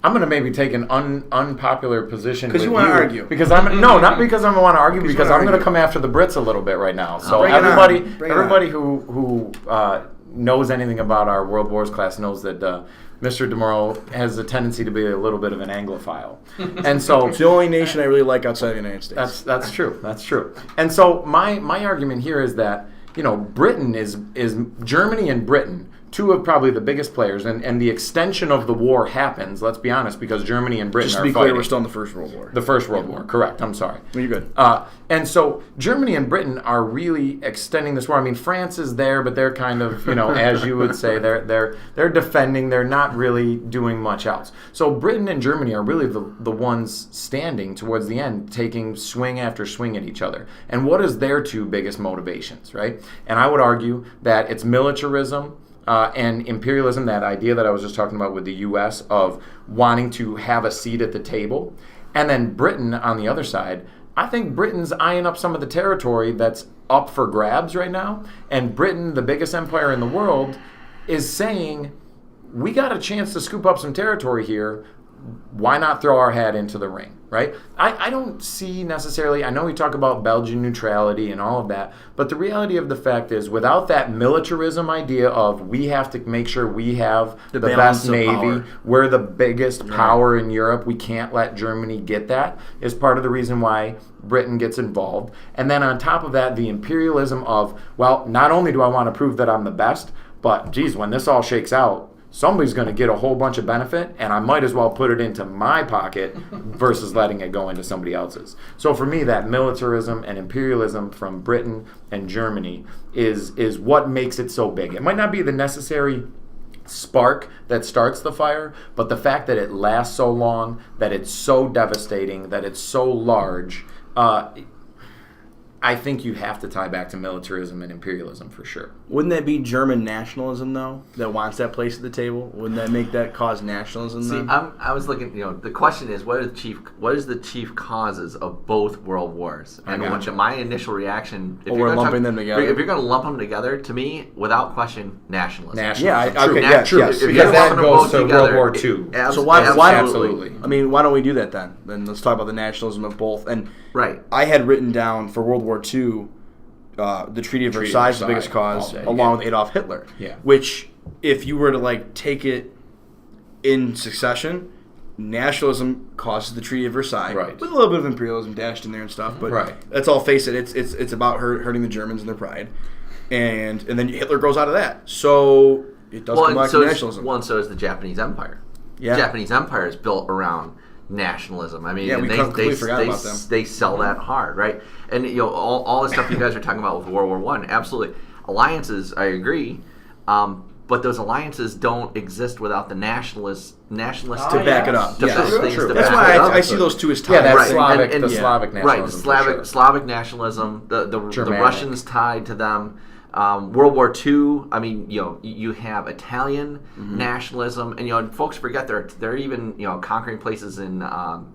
D: I'm going to maybe take an unpopular position
A: because you want to argue.
D: Because not because I want to argue. Because I'm going to come after the Brits a little bit right now. So everybody who knows anything about our World Wars class knows that Mr. DeMuro has a tendency to be a little bit of an Anglophile, and so
A: it's the only nation I really like outside the United States.
D: That's true. That's true. And so my argument here is that Britain is Germany and Britain, 2 of probably the biggest players, and the extension of the war happens, let's be honest, because Germany and Britain
A: are fighting. Just to be clear, we're still in the First World War.
D: The First World War, correct. I'm sorry.
A: Well, you're good.
D: And so Germany and Britain are really extending this war. I mean, France is there, but they're kind of, as you would say, they're defending. They're not really doing much else. So Britain and Germany are really the ones standing towards the end, taking swing after swing at each other. And what is their 2 biggest motivations, right? And I would argue that it's militarism, and imperialism, that idea that I was just talking about with the U.S. of wanting to have a seat at the table. And then Britain on the other side, I think Britain's eyeing up some of the territory that's up for grabs right now. And Britain, the biggest empire in the world, is saying, we got a chance to scoop up some territory here. why not throw our hat into the ring, right? I don't see necessarily, I know we talk about Belgian neutrality and all of that, but the reality of the fact is without that militarism idea of we have to make sure we have the
A: balance
D: best
A: of
D: Navy,
A: power.
D: we're the biggest power in Europe, we can't let Germany get that, is part of the reason why Britain gets involved. And then on top of that, the imperialism of, well, not only do I want to prove that I'm the best, but geez, when this all shakes out, somebody's going to get a whole bunch of benefit, and I might as well put it into my pocket versus letting it go into somebody else's. So for me, that militarism and imperialism from Britain and Germany is what makes it so big. It might not be the necessary spark that starts the fire, but the fact that it lasts so long, that it's so devastating, that it's so large, I think you have to tie back to militarism and imperialism for sure.
A: Wouldn't that be German nationalism, though, that wants that place at the table? Wouldn't that make that cause nationalism?
B: See,
A: then?
B: I was looking. The question is, what is the chief causes of both world wars? And
A: gotcha.
B: my initial reaction, if
A: we're lumping them together.
B: If you're going to lump them together, to me, without question, nationalism.
A: Okay,
D: True.
A: yes.
B: If
D: Because
B: you're
D: that
B: lumping them
D: goes
B: both
D: to
B: together,
D: World War II.
A: So why
B: absolutely.
A: I mean, why don't we do that then? Then let's talk about the nationalism of both. And
B: Right.
A: I had written down for World War II, the Treaty of Versailles is the biggest cause, along with Adolf Hitler.
D: Yeah.
A: Which, if you were to take it in succession, nationalism causes the Treaty of Versailles,
D: Right.
A: with a little bit of imperialism dashed in there and stuff. But
D: Right.
A: let's all face it, it's about hurting the Germans and their pride, and then Hitler grows out of that. So it does come back to nationalism.
B: Well, and so is the Japanese Empire.
A: Yeah.
B: The Japanese Empire is built around nationalism. I mean,
A: Yeah, we
B: and
A: completely forgot about them.
B: They sell that hard, right? And all the stuff you guys are talking about with World War I, absolutely. Alliances, I agree, but those alliances don't exist without the nationalists
A: to back it up.
B: To
A: Yes.
B: push things to
A: That's
B: back
A: why
B: it up.
A: I see those two as tied.
D: Yeah, that's
B: Right.
D: Slavic,
B: And-
D: the
B: yeah.
D: Slavic nationalism.
B: Right, the
D: for sure.
B: Slavic nationalism, the
D: Germanic.
B: Russians tied to them. World War II. I mean, you have Italian nationalism, and folks forget they're even conquering places in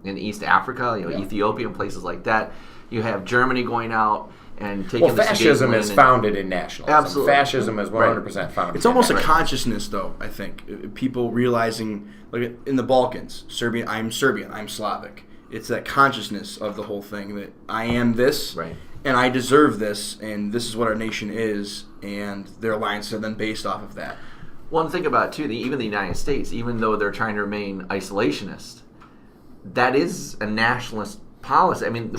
B: East Africa, Ethiopia and places like that. You have Germany going out and taking.
D: Well, fascism is founded in nationalism.
B: Absolutely.
D: Fascism is 100% founded.
A: It's almost
D: in
A: a
D: nationalism.
A: consciousness, though, I think. People realizing, like in the Balkans, Serbian, I'm Slavic. It's that consciousness of the whole thing that I am this,
B: Right.
A: and I deserve this, and this is what our nation is, and their alliances are then based off of that.
B: One thing about it, too, even the United States, even though they're trying to remain isolationist, that is a nationalist policy. I mean,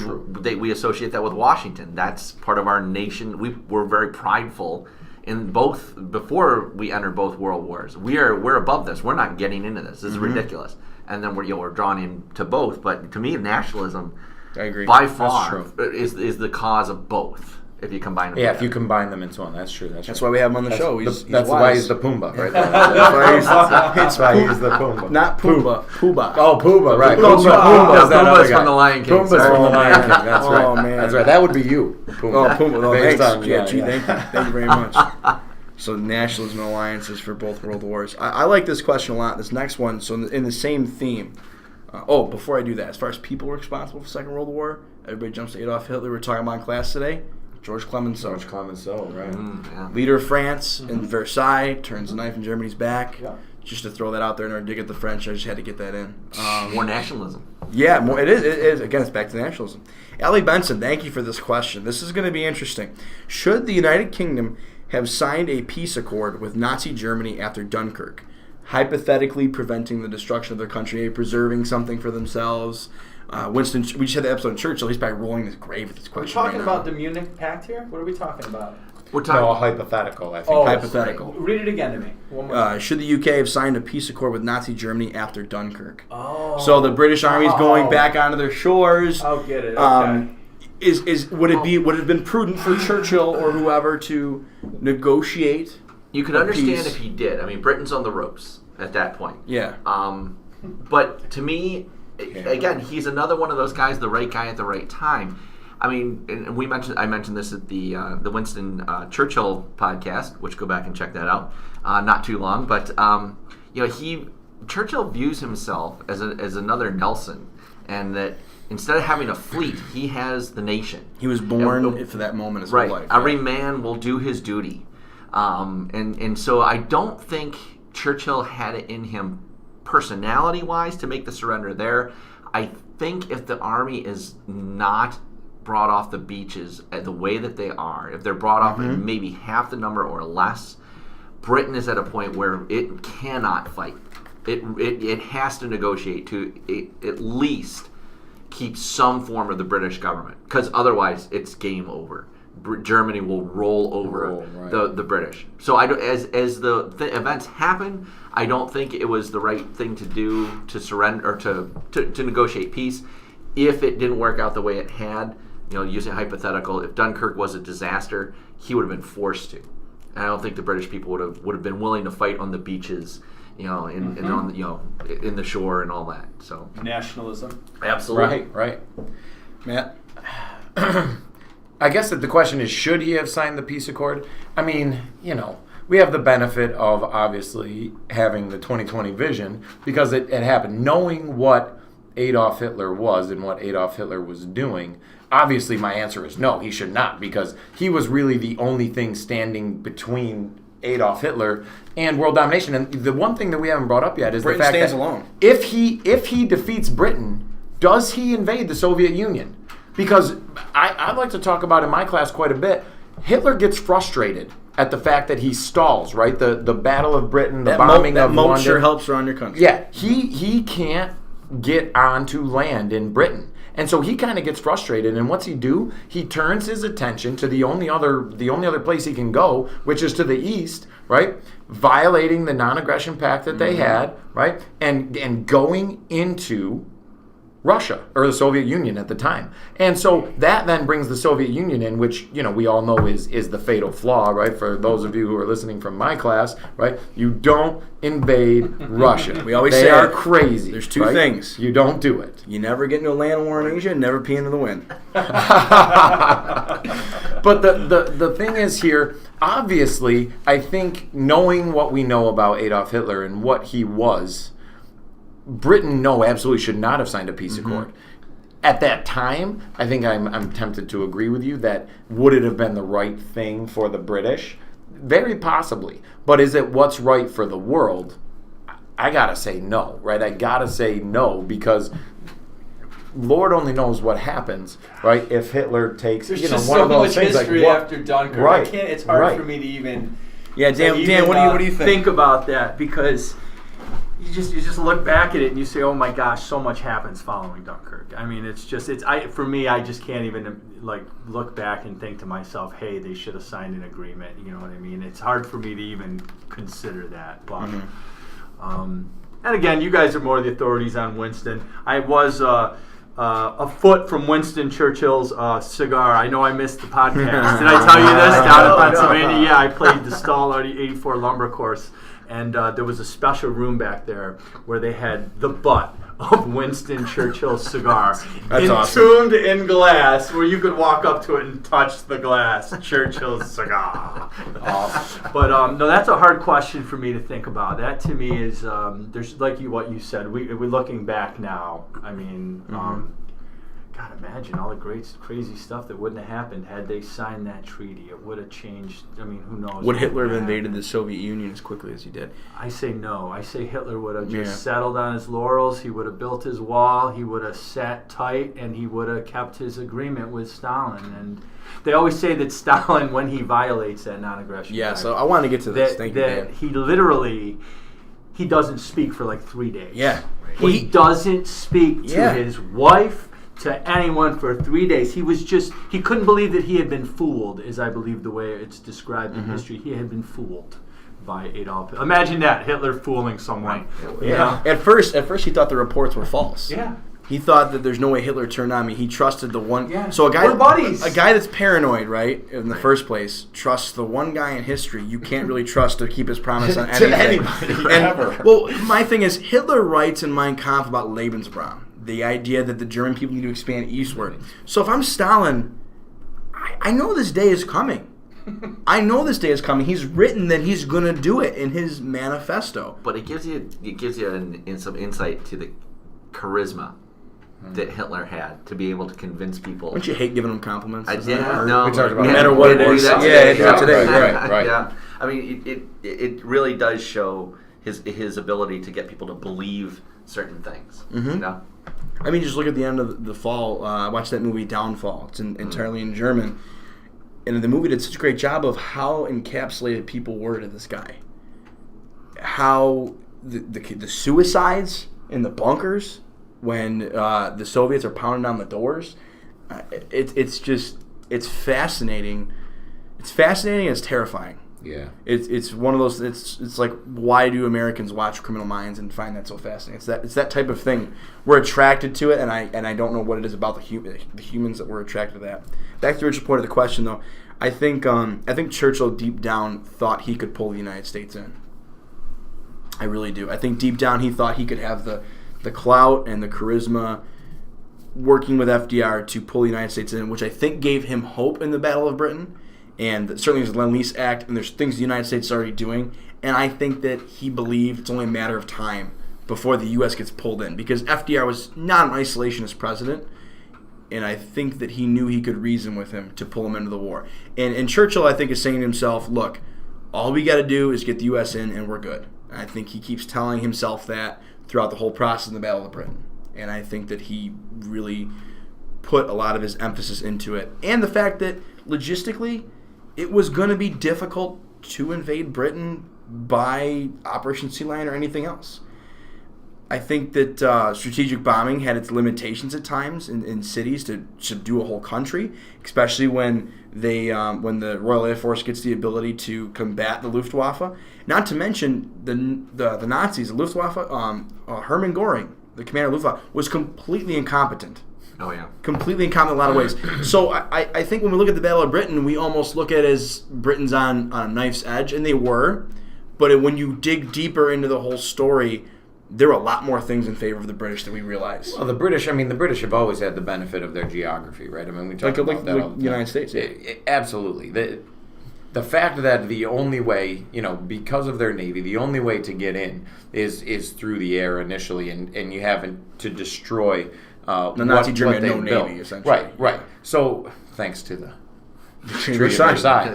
B: we associate that with Washington. That's part of our nation. We're very prideful in both. Before we entered both world wars, we're above this. We're not getting into this. This is ridiculous. And then we're drawn into both. But to me, nationalism,
A: I agree.
B: by
A: That's
B: far,
A: true.
B: is the cause of both. If you combine them,
D: Yeah,
B: together.
D: if you combine them into one, that's true.
A: That's why we have him on the show.
D: That's why he's the Pumbaa, right there.
A: That's
D: why he's the Pumbaa.
A: Not Pumbaa. Pumbaa.
D: Oh, Pumbaa, right.
A: No,
D: Pumbaa's that other
B: Pumbaa's
D: guy.
B: from the Lion King.
D: Pumbaa's from the Lion King. That's right.
A: Oh, man.
D: That's right. That would be you, Pumbaa.
A: Oh, Pumbaa. Oh,
D: Based
A: thanks.
D: on-
A: Gee, thank you very much. So nationalism and alliances for both world wars. I like this question a lot. This next one, so in the same theme. Before I do that, as far as people responsible for the Second World War, everybody jumps to Adolf Hitler. We're talking about in class today. George Clemenceau.
D: George Clemenceau, right.
B: Yeah.
A: Leader of France in Versailles, turns the knife in Germany's back.
E: Yeah.
A: Just to throw that out there in order to dig at the French, I just had to get that in.
B: More nationalism.
A: Yeah, more, it is. Again, it's back to nationalism. Allie Benson, thank you for this question. This is going to be interesting. Should the United Kingdom have signed a peace accord with Nazi Germany after Dunkirk, hypothetically preventing the destruction of their country, preserving something for themselves? Winston, we just had the episode of Churchill. He's probably rolling his grave with this
E: We're
A: question.
E: talking
A: right now.
E: about the Munich Pact here? What are we talking about?
B: We're talking.
D: No, hypothetical, I think.
E: Oh,
A: hypothetical.
E: Read it again to me. One more time.
A: Should the UK have signed a peace accord with Nazi Germany after Dunkirk?
E: Oh.
A: So the British Army's going back onto their shores.
E: I'll get it. Okay.
A: Would it have been prudent for Churchill or whoever to negotiate?
B: You could
A: a
B: understand
A: peace?
B: if he did. I mean, Britain's on the ropes at that point.
A: Yeah.
B: But to me, again, he's another one of those guys, the right guy at the right time. I mean, and I mentioned this at the Winston Churchill podcast, which go back and check that out. Not too long, but Churchill views himself as another Nelson, and that instead of having a fleet, he has the nation.
A: He was born for that moment in his
B: Right.
A: life.
B: Every man will do his duty. And so I don't think Churchill had it in him personality-wise to make the surrender there. I think if the army is not brought off the beaches the way that they are, if they're brought off at maybe half the number or less, Britain is at a point where it cannot fight. It has to negotiate to at least keep some form of the British government, because otherwise it's game over. Germany will roll over the British. So as the events happen, I don't think it was the right thing to do to surrender or to negotiate peace. If it didn't work out the way it had, using hypothetical, if Dunkirk was a disaster, he would have been forced to. And I don't think the British people would have been willing to fight on the beaches, and on in the shore and all that. So
E: Nationalism.
B: Absolutely.
D: Right.
A: Matt?
D: I guess that the question is, should he have signed the peace accord? I mean, we have the benefit of obviously having the 2020 vision because it happened. Knowing what Adolf Hitler was and what Adolf Hitler was doing, obviously my answer is no, he should not, because he was really the only thing standing between Adolf Hitler and world domination. And the one thing that we haven't brought up yet is
A: Britain
D: the fact
A: stands
D: that
A: alone.
D: if he defeats Britain, does he invade the Soviet Union? Because I'd like to talk about in my class quite a bit, Hitler gets frustrated at the fact that he stalls, right? The Battle of Britain, the bombing of
A: London.
D: London.
A: Sure helps around your country.
D: Yeah, he can't get onto land in Britain. And so he kind of gets frustrated, and what's he do? He turns his attention to the only other place he can go, which is to the east, right? Violating the non-aggression pact that they had, right? And going into Russia, or the Soviet Union at the time. And so that then brings the Soviet Union in, which, we all know is the fatal flaw, right? For those of you who are listening from my class, right? You don't invade Russia.
A: We always
D: they
A: say
D: are crazy.
A: There's two things.
D: You don't do it.
A: You never get into a land war in Asia, never pee into the wind.
D: But the thing is here, obviously, I think knowing what we know about Adolf Hitler and what he was, Britain, absolutely should not have signed a peace accord. At that time, I think I'm tempted to agree with you that would it have been the right thing for the British? Very possibly. But is it what's right for the world? I gotta say no, right? I gotta say no, because Lord only knows what happens, right? If Hitler takes,
E: There's
D: one
E: just
D: of
E: so
D: those
E: much
D: things
E: history
D: like what?
E: after Dunkirk.
D: Right.
E: It's hard for me to even.
A: Yeah, Dan, what do you think?
E: About that, because you just look back at it and you say, oh my gosh, so much happens following Dunkirk. I mean, for me, I just can't even look back and think to myself, hey, they should have signed an agreement. You know what I mean? It's hard for me to even consider that. But and again, you guys are more the authorities on Winston. I was a foot from Winston Churchill's cigar. I know I missed the podcast. Did I tell you this? Down in Pennsylvania, yeah, I played the Stall 84 lumber course. And there was a special room back there where they had the butt of Winston Churchill's cigar entombed in glass, where you could walk up to it and touch the glass. Churchill's cigar. Awesome. But no, that's a hard question for me to think about. That to me is there's what you said. We're looking back now. I mean. God, imagine all the great, crazy stuff that wouldn't have happened had they signed that treaty. It would have changed. I mean, who knows?
A: Would Hitler have invaded the Soviet Union as quickly as he did?
E: I say no. I say Hitler would have just settled on his laurels. He would have built his wall. He would have sat tight, and he would have kept his agreement with Stalin. And they always say that Stalin, when he violates that non-aggression pact,
A: so I want to get to this. Thank you, Dan.
E: He literally, he doesn't speak for 3 days.
A: Yeah.
E: He doesn't speak to his wife, to anyone for 3 days. He couldn't believe that he had been fooled, is I believe the way it's described in history. He had been fooled by Adolf. Imagine that, Hitler fooling someone.
A: Yeah. At first he thought the reports were false.
E: Yeah.
A: He thought that there's no way Hitler turned on me. He trusted the one.
E: Yeah.
A: So
E: We're buddies.
A: A guy that's paranoid, right, in the first place, trusts the one guy in history you can't really trust to keep his promise on anything. Well, my thing is, Hitler writes in Mein Kampf about Lebensraum, the idea that the German people need to expand eastward. So if I'm Stalin, I know this day is coming. He's written that he's going to do it in his manifesto.
B: But it gives you some insight to the charisma that Hitler had to be able to convince people.
A: Don't you hate giving him compliments?
B: No.
D: We talked about
A: no matter what it is.
B: Today.
D: Right.
B: Yeah. I mean, it really does show his ability to get people to believe certain things.
A: Mm-hmm.
B: You know.
A: I mean, just look at the end of the fall. I watched that movie Downfall. It's entirely in German. And the movie did such a great job of how encapsulated people were to this guy. How the suicides in the bunkers when the Soviets are pounding down the doors. It's fascinating. It's fascinating and it's terrifying.
D: Yeah.
A: It's one of those. It's like, why do Americans watch Criminal Minds and find that so fascinating? It's that type of thing. We're attracted to it, and I don't know what it is about the humans that we're attracted to that. Back to the original point of the question, though, I think Churchill deep down thought he could pull the United States in. I really do. I think deep down he thought he could have the clout and the charisma working with FDR to pull the United States in, which I think gave him hope in the Battle of Britain. And certainly there's the Lend-Lease Act, and there's things the United States is already doing. And I think that he believed it's only a matter of time before the U.S. gets pulled in. Because FDR was not an isolationist president, and I think that he knew he could reason with him to pull him into the war. And Churchill, I think, is saying to himself, look, all we got to do is get the U.S. in, and we're good. And I think he keeps telling himself that throughout the whole process in the Battle of Britain. And I think that he really put a lot of his emphasis into it. And the fact that, logistically, it was going to be difficult to invade Britain by Operation Sea Lion or anything else. I think that strategic bombing had its limitations at times in cities to subdue a whole country, especially when the Royal Air Force gets the ability to combat the Luftwaffe. Not to mention the Nazis, the Luftwaffe, Hermann Göring, the commander of the Luftwaffe, was completely incompetent.
B: Oh, yeah.
A: Completely incompetent in a lot of ways. So I think when we look at the Battle of Britain, we almost look at it as Britain's on a knife's edge, and they were. But when you dig deeper into the whole story, there were a lot more things in favor of the British than we realize.
D: Well, the British have always had the benefit of their geography, right? I mean, we talk about that all the time.
A: United States, yeah.
D: Absolutely. The fact that the only way, because of their navy, the only way to get in is through the air initially, and you have to destroy
A: the Nazi Germany had no
D: built.
A: navy, essentially.
D: Right. So, thanks to the
A: Treaty of Versailles.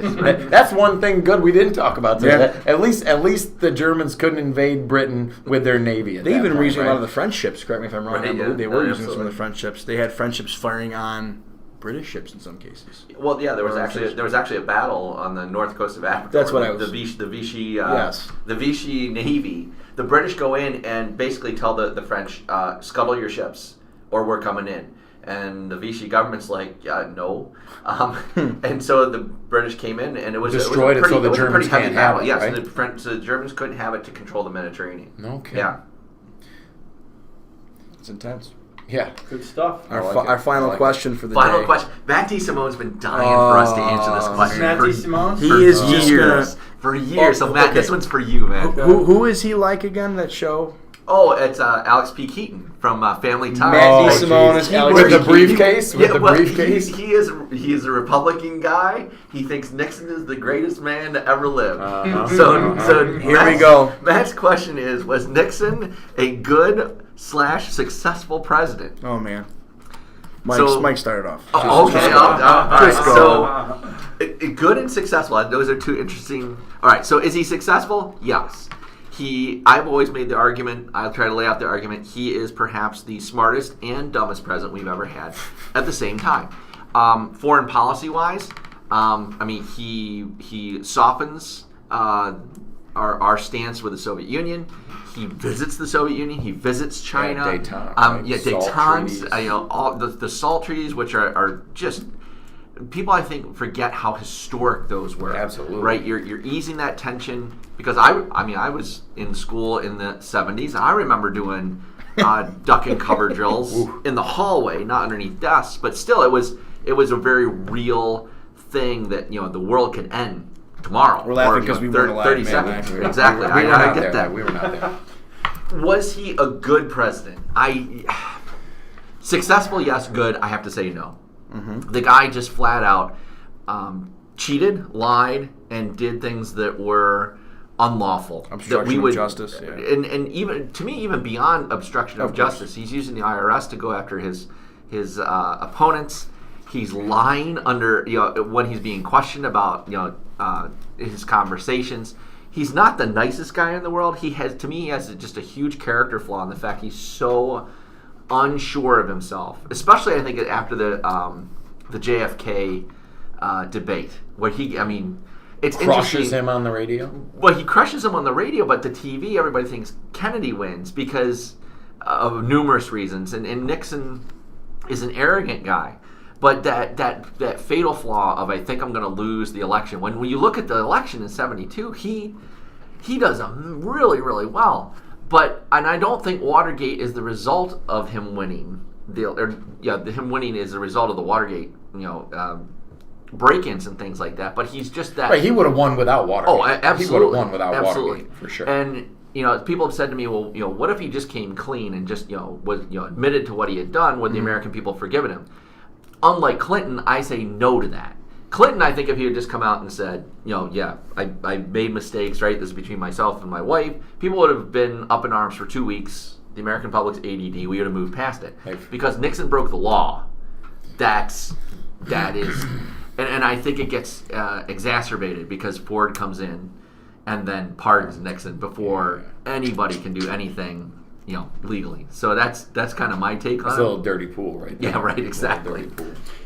D: That's one thing good we didn't talk about today.
A: Yeah.
D: At least the Germans couldn't invade Britain with their navy.
A: They even were using a lot of the French ships. Correct me if I'm wrong.
B: Right, yeah.
A: They were using some of the French ships. They had French ships firing on British ships in some cases.
B: Well, yeah, there was actually a battle on the north coast of Africa.
A: That's what I was.
B: The Vichy,
A: yes.
B: The Vichy Navy. The British go in and basically tell the French, scuttle your ships, or we're coming in. And the Vichy government's like, no. And so the British came in, and it was
D: destroyed
B: it was a pretty,
D: so the Germans
B: heavy
D: can't
B: battle.
D: have it,
B: Yes,
D: right?
B: so the Germans couldn't have it to control the Mediterranean.
D: Okay.
B: Yeah.
A: It's intense.
D: Yeah.
E: Good stuff.
A: Our final question for the
B: Final
A: day.
B: question. Matt D. Simone's been dying for us to answer this question.
E: Matt D. Simone?
A: He is
B: for
A: just
B: years. For years. So, Matt, this one's for you, man.
A: Who is he like again, that show?
B: Oh, it's Alex P. Keaton from Family Ties.
A: Matt D. Simone is Alex
D: with
A: P.
D: the briefcase. With the briefcase.
B: He is a Republican guy. He thinks Nixon is the greatest man to ever live. So
A: here we go.
B: Matt's question is: was Nixon a good/successful president?
A: Oh man, Mike started off.
B: Okay, all right. So good and successful. Those are two interesting. All right. So is he successful? Yes. I've always made the argument, I'll try to lay out the argument, he is perhaps the smartest and dumbest president we've ever had at the same time. Foreign policy-wise, he softens our stance with the Soviet Union. He visits the Soviet Union. He visits China.
D: Yeah, Détente.
B: Détente. All the SALT treaties, which are just... People, I think, forget how historic those were.
D: Absolutely.
B: Right? You're easing that tension because I was in school in the 70s. I remember doing duck and cover drills in the hallway, not underneath desks, but still, it was a very real thing that the world could end tomorrow.
A: We're laughing because we weren't alive.
B: 30 seconds. Exactly. I get that.
D: We were not there.
B: Was he a good president? Successful, yes. Good, I have to say no. Mm-hmm. The guy just flat out cheated, lied, and did things that were unlawful.
A: Obstruction of justice. Yeah.
B: And even to me, even beyond obstruction of justice, he's using the IRS to go after his opponents. He's lying under when he's being questioned about his conversations. he's not the nicest guy in the world. He has just a huge character flaw in the fact he's so unsure of himself. Especially, I think, after the JFK debate, where it's
D: crushes him on the radio.
B: Well, he crushes him on the radio, but the TV, everybody thinks Kennedy wins because of numerous reasons, and Nixon is an arrogant guy. But that fatal flaw of, I think I'm going to lose the election. When you look at the election in '72, he does really, really well. And I don't think Watergate is the result of him winning. Him winning is the result of the Watergate, break-ins and things like that. But he's just that.
D: Right, he would have won without Watergate.
B: Oh, absolutely.
D: He would have won without
B: absolutely.
D: Watergate for sure.
B: And people have said to me, well, what if he just came clean and just was admitted to what he had done? Would the American people forgiven him? Unlike Clinton, I say no to that. Clinton, I think if he had just come out and said, I made mistakes, right? This is between myself and my wife, people would have been up in arms for 2 weeks. The American public's ADD. We would have moved past it. Because Nixon broke the law. That is, and I think it gets exacerbated because Ford comes in and then pardons Nixon before anybody can do anything legally. So that's kind of my take on it.
D: It's a little dirty pool right there.
B: Yeah, right, exactly.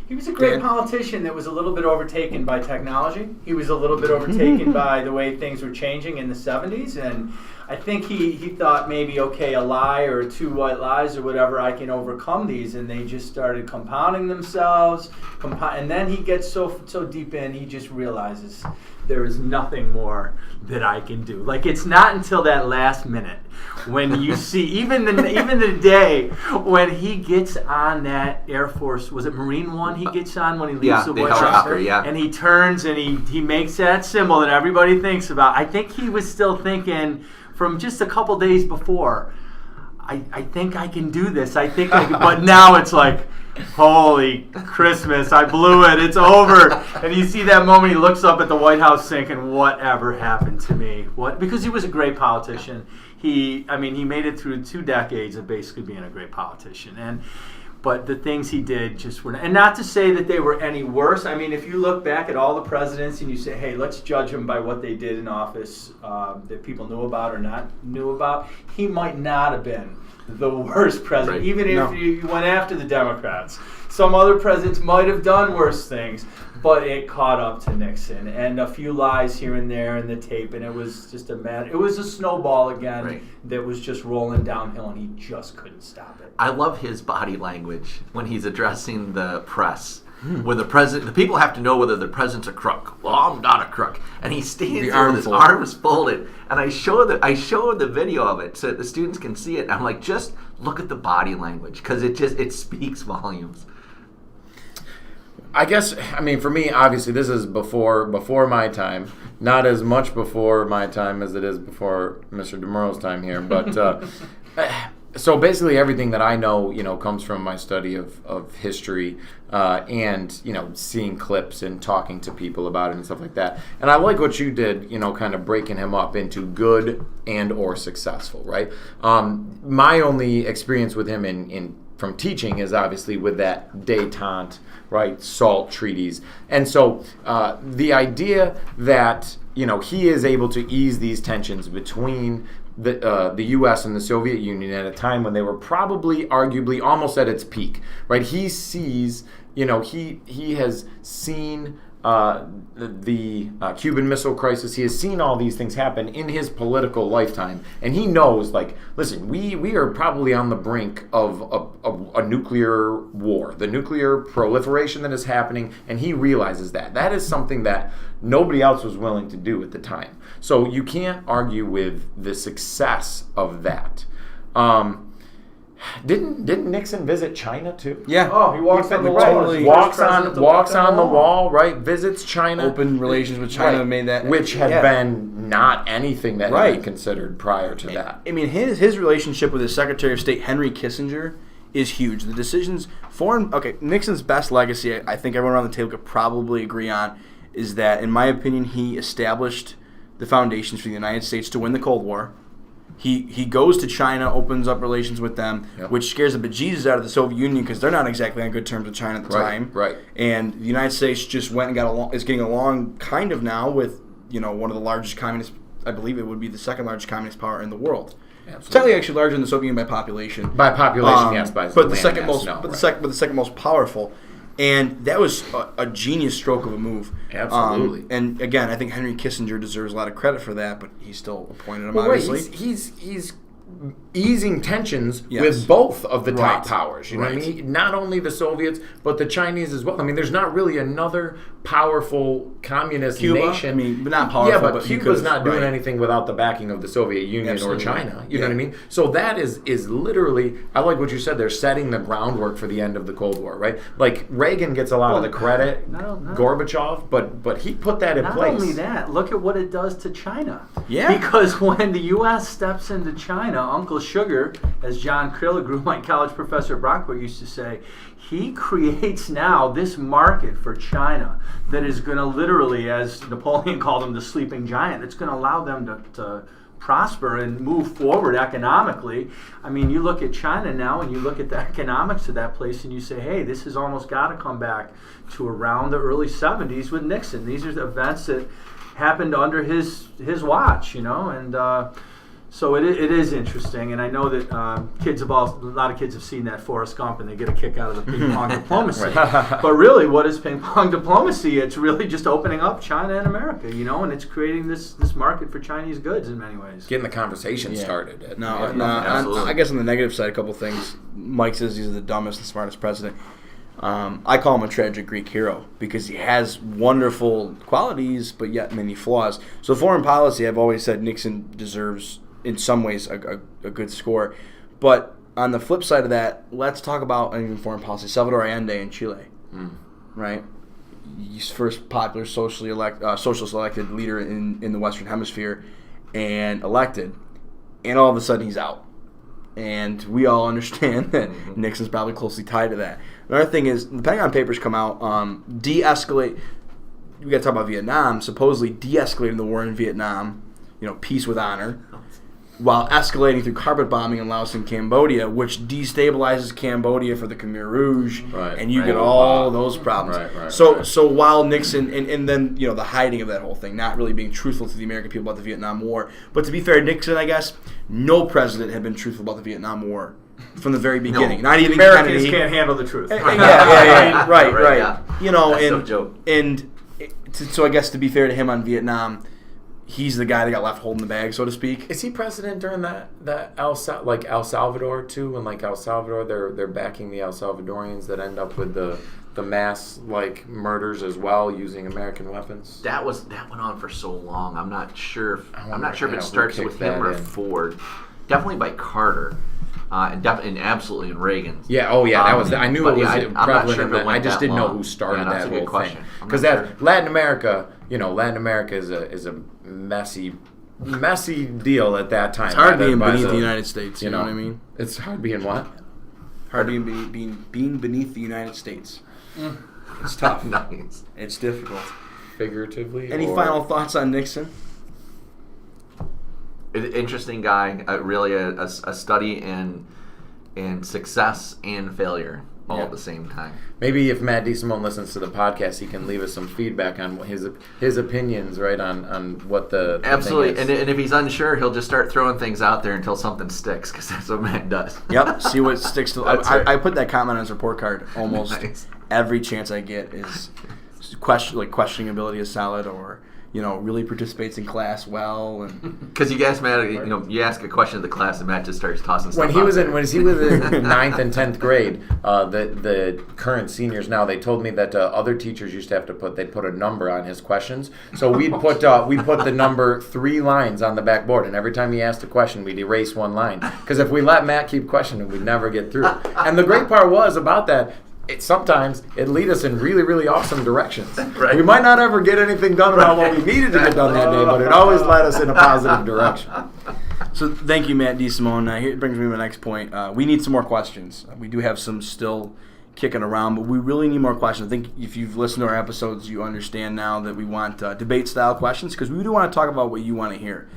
E: He was a great politician that was a little bit overtaken by technology. He was a little bit overtaken by the way things were changing in the 70s. And I think he thought maybe, okay, a lie or 2 white lies or whatever, I can overcome these. And they just started compounding themselves. And then he gets so deep in, he just realizes there is nothing more that I can do. Like, it's not until that last minute when you see, even the day when he gets on that Air Force, was it Marine One he gets on when he leaves the White House? And he turns and he makes that symbol that everybody thinks about. I think he was still thinking from just a couple days before, I think I can do this. I think I can. But now it's like, holy Christmas, I blew it. It's over. And you see that moment he looks up at the White House thinking, whatever happened to me? What? Because he was a great politician. He made it through 2 decades of basically being a great politician. But the things he did just were, and not to say that they were any worse. I mean, if you look back at all the presidents and you say, hey, let's judge them by what they did in office that people knew about or not knew about, he might not have been the worst president,
B: right.
E: Even if you went after the Democrats. Some other presidents might have done worse things, but it caught up to Nixon, and a few lies here and there in the tape, and it was just it was a snowball again, right. That was just rolling downhill, and he just couldn't stop it.
B: I love his body language when he's addressing the press. When the people have to know whether the president's a crook. Well, I'm not a crook, and he stands there with his arms folded. And I show the video of it so that the students can see it. And I'm like, just look at the body language because it speaks volumes.
D: I guess, for me, obviously, this is before my time. Not as much before my time as it is before Mr. DeMurro's time here, but. So basically everything that I know, comes from my study of history and, seeing clips and talking to people about it and stuff like that. And I like what you did, kind of breaking him up into good and or successful, right? My only experience with him from teaching is obviously with that détente, right, SALT treaties. And so the idea that, he is able to ease these tensions between the U.S. and the Soviet Union at a time when they were probably, arguably, almost at its peak, right? He sees, he has seen the Cuban Missile Crisis. He has seen all these things happen in his political lifetime, and he knows, listen, we are probably on the brink of a nuclear war, the nuclear proliferation that is happening, and he realizes that. That is something that nobody else was willing to do at the time. So you can't argue with the success of that. Didn't Nixon visit China too?
A: Yeah.
E: Oh, he walks on the wall.
A: Totally
D: walks on the wall, right? Visits China.
A: Open relations with China made that,
D: which had been not anything that had been considered prior to that.
A: His relationship with his Secretary of State Henry Kissinger is huge. The decisions, Nixon's best legacy, I think everyone around the table could probably agree on, is that, in my opinion, he established the foundations for the United States to win the Cold War. He goes to China, opens up relations with them, which scares the bejesus out of the Soviet Union because they're not exactly on good terms with China at the time.
D: Right.
A: And the United States just went and is getting along kind of now with one of the largest communist I believe it would be the second largest communist power in the world.
D: Absolutely.
A: Technically, actually larger than the Soviet Union by population.
D: By population, yes. By
A: but the
D: land
A: second
D: mass,
A: most,
D: no,
A: but
D: right.
A: the second most powerful, and that was a genius stroke of a move.
D: Absolutely.
A: And again, I think Henry Kissinger deserves a lot of credit for that, but he still appointed him.
D: Well, wait,
A: obviously,
D: he's easing tensions
A: Yes.
D: with both of the top
A: Right.
D: powers. You know what I
A: Right.
D: mean? Not only the Soviets, but the Chinese as well. I mean, there's not really another powerful communist
A: Cuba.
D: nation.
A: I mean, but not powerful.
D: Yeah, but
A: he
D: Cuba's
A: could've-
D: not doing
A: right.
D: anything without the backing of the Soviet Union
A: Absolutely.
D: or China. You know
A: Yeah.
D: what I mean? So that is literally, I like what you said, they're setting the groundwork for the end of the Cold War, right? Like, Reagan gets a lot of the credit,
E: no.
D: Gorbachev, but he put that in
E: Not
D: place.
E: only that, look at what it does to China.
A: Yeah.
E: Because when the U.S. steps into China, Uncle Sugar, as John Killigrew, my college professor at Brockport, used to say, he creates now this market for China that is going to literally, as Napoleon called him, the sleeping giant, that's going to allow them to prosper and move forward economically. I mean, you look at China now and you look at the economics of that place and you say, hey, this has almost got to come back to around the early 70s with Nixon. These are the events that happened under his watch, and so it is interesting. And I know that a lot of kids have seen that Forrest Gump and they get a kick out of the ping pong diplomacy. But really, what is ping pong diplomacy? It's really just opening up China and America, and it's creating this market for Chinese goods in many ways.
D: Getting the conversation started.
B: absolutely.
A: I guess on the negative side, a couple things. Mike says he's the dumbest and smartest president. I call him a tragic Greek hero because he has wonderful qualities, but yet many flaws. So foreign policy, I've always said Nixon deserves, in some ways, a good score. But on the flip side of that, let's talk about even foreign policy. Salvador Allende in Chile, right? He's first popular socialist elected leader in the Western Hemisphere, and elected, and all of a sudden he's out. And we all understand that Nixon's probably closely tied to that. Another thing is, the Pentagon Papers come out, de-escalate. We got to talk about Vietnam. Supposedly de-escalating the war in Vietnam, peace with honor, while escalating through carpet bombing in Laos and Cambodia, which destabilizes Cambodia for the Khmer Rouge,
D: Right.
A: and you
D: Right.
A: get all those problems.
D: Right.
A: So while Nixon, and then the hiding of that whole thing, not really being truthful to the American people about the Vietnam War. But to be fair, Nixon, I guess, no president had been truthful about the Vietnam War from the very beginning. Not even
E: Americans
A: Kennedy.
E: can't handle the truth.
A: Yeah, right.
B: Yeah. That's no joke.
A: So I guess to be fair to him on Vietnam, he's the guy that got left holding the bag, so to speak.
D: Is he president during that El Salvador too? And like El Salvador, they're backing the El Salvadorians that end up with the mass murders as well using American weapons.
B: That went on for so long. I'm not sure.
D: I
B: I'm not sure if
D: wonder
B: it starts
D: who
B: with
D: kicked
B: him
D: that
B: or
D: in.
B: Ford. Definitely by Carter, and absolutely in Reagan.
D: Yeah. Oh, yeah. That was. I knew
B: but
D: it was
B: I'm not
D: prevalent.
B: sure if it
D: I
B: went
D: just
B: that
D: didn't know
B: long.
D: who started
B: Yeah, that's
D: that
B: a good
D: whole
B: question.
D: thing.
B: I'm
D: Because
B: not
D: that
B: sure.
D: Latin America, Latin America is a messy deal at that time.
A: It's hard being
D: By
A: beneath the United States. You know what I mean?
D: It's hard being what?
A: Hard being beneath the United States. It's tough.
B: Nice.
A: It's difficult.
D: Figuratively.
A: Any
D: or-
A: final thoughts on Nixon?
B: Interesting guy. Really a study in success and failure all at the same time.
D: Maybe if Matt DeSimone listens to the podcast, he can leave us some feedback on his opinions, right, on what the
B: Absolutely,
D: thing is.
B: and if he's unsure, he'll just start throwing things out there until something sticks, because that's what Matt does.
A: Yep. See what sticks to.
B: That's right.
A: I put that comment on his report card almost
B: Nice.
A: every chance I get. Is questioning ability is solid, or really participates in class well, and
B: Because you guys, Matt, you ask a question to the class, and Matt just starts tossing stuff
D: When he
B: out
D: was
B: there.
D: in 9th and 10th grade, the current seniors now, they told me that other teachers used to have to they'd put a number on his questions. So we'd put the number 3 lines on the backboard, and every time he asked a question, we'd erase 1 line. Because if we let Matt keep questioning, we'd never get through. And the great part was about that, sometimes it lead us in really, really awesome directions.
B: Right.
D: We might not ever get anything done about what we needed to get done that day, but it always led us in a positive direction.
A: so thank you, Matt DeSimone. Here it brings me to my next point. We need some more questions. We do have some still kicking around, but we really need more questions. I think if you've listened to our episodes, you understand now that we want debate-style questions, because we do want to talk about what you want to hear.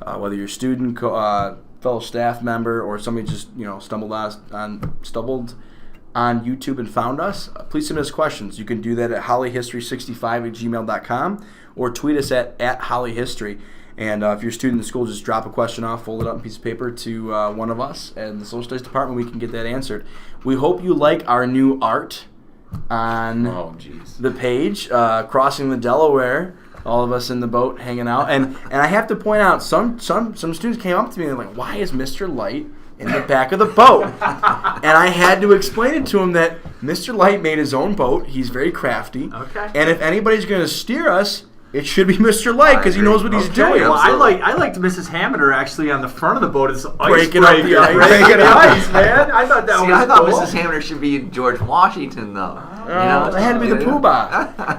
A: Whether you're a student, fellow staff member, or somebody just stumbled on YouTube and found us, please send us questions. You can do that at holleyhistory65@gmail.com or tweet us at holleyhistory. And if you're a student in the school, just drop a question off, fold it up in a piece of paper to one of us in the social studies department. We can get that answered. We hope you like our new art on the page, crossing the Delaware. All of us in the boat hanging out. And I have to point out, some students came up to me and they're like, why is Mr. Light in the back of the boat? And I had to explain it to him that Mr. Light made his own boat. He's very crafty.
E: Okay.
A: And if anybody's going to steer us, it should be Mr. Light because he knows what he's doing.
E: Well, I liked Mrs. Hammeter actually on the front of the boat as
A: breaking up the ice.
E: Breaking the ice, man. I thought that was
B: I thought
E: cool.
B: Mrs. Hammeter should be George Washington, though.
A: It had to be the Poobah.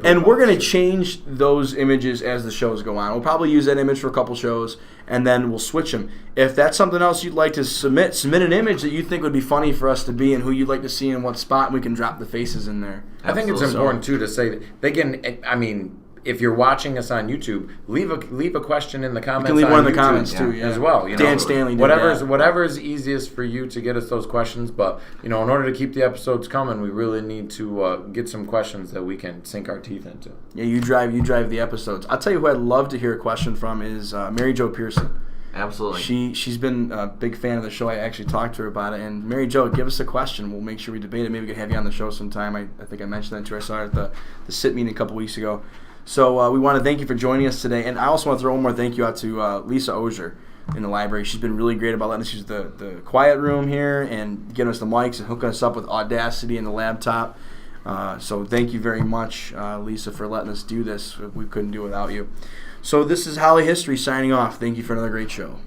A: And we're gonna change those images as the shows go on. We'll probably use that image for a couple shows, and then we'll switch them. If that's something else you'd like to submit an image that you think would be funny for us to be and who you'd like to see in what spot, and we can drop the faces in there.
D: I think it's important too to say that they can. I mean, if you're watching us on YouTube, leave a question in the comments.
A: You can leave one in the
D: YouTube
A: comments too,
D: as well. You know,
A: Dan Stanley did
D: whatever is easiest for you to get us those questions. But in order to keep the episodes coming, we really need to get some questions that we can sink our teeth into.
A: Yeah, you drive the episodes. I'll tell you who I'd love to hear a question from is Mary Jo Pearson.
B: Absolutely.
A: She's been a big fan of the show. I actually talked to her about it. And Mary Jo, give us a question. We'll make sure we debate it. Maybe we can have you on the show sometime. I think I mentioned that to her. I saw her at the SIT meeting a couple weeks ago. So we want to thank you for joining us today. And I also want to throw one more thank you out to Lisa Ozier in the library. She's been really great about letting us use the quiet room here and getting us the mics and hooking us up with Audacity and the laptop. So thank you very much, Lisa, for letting us do this. We couldn't do it without you. So this is Holley History signing off. Thank you for another great show.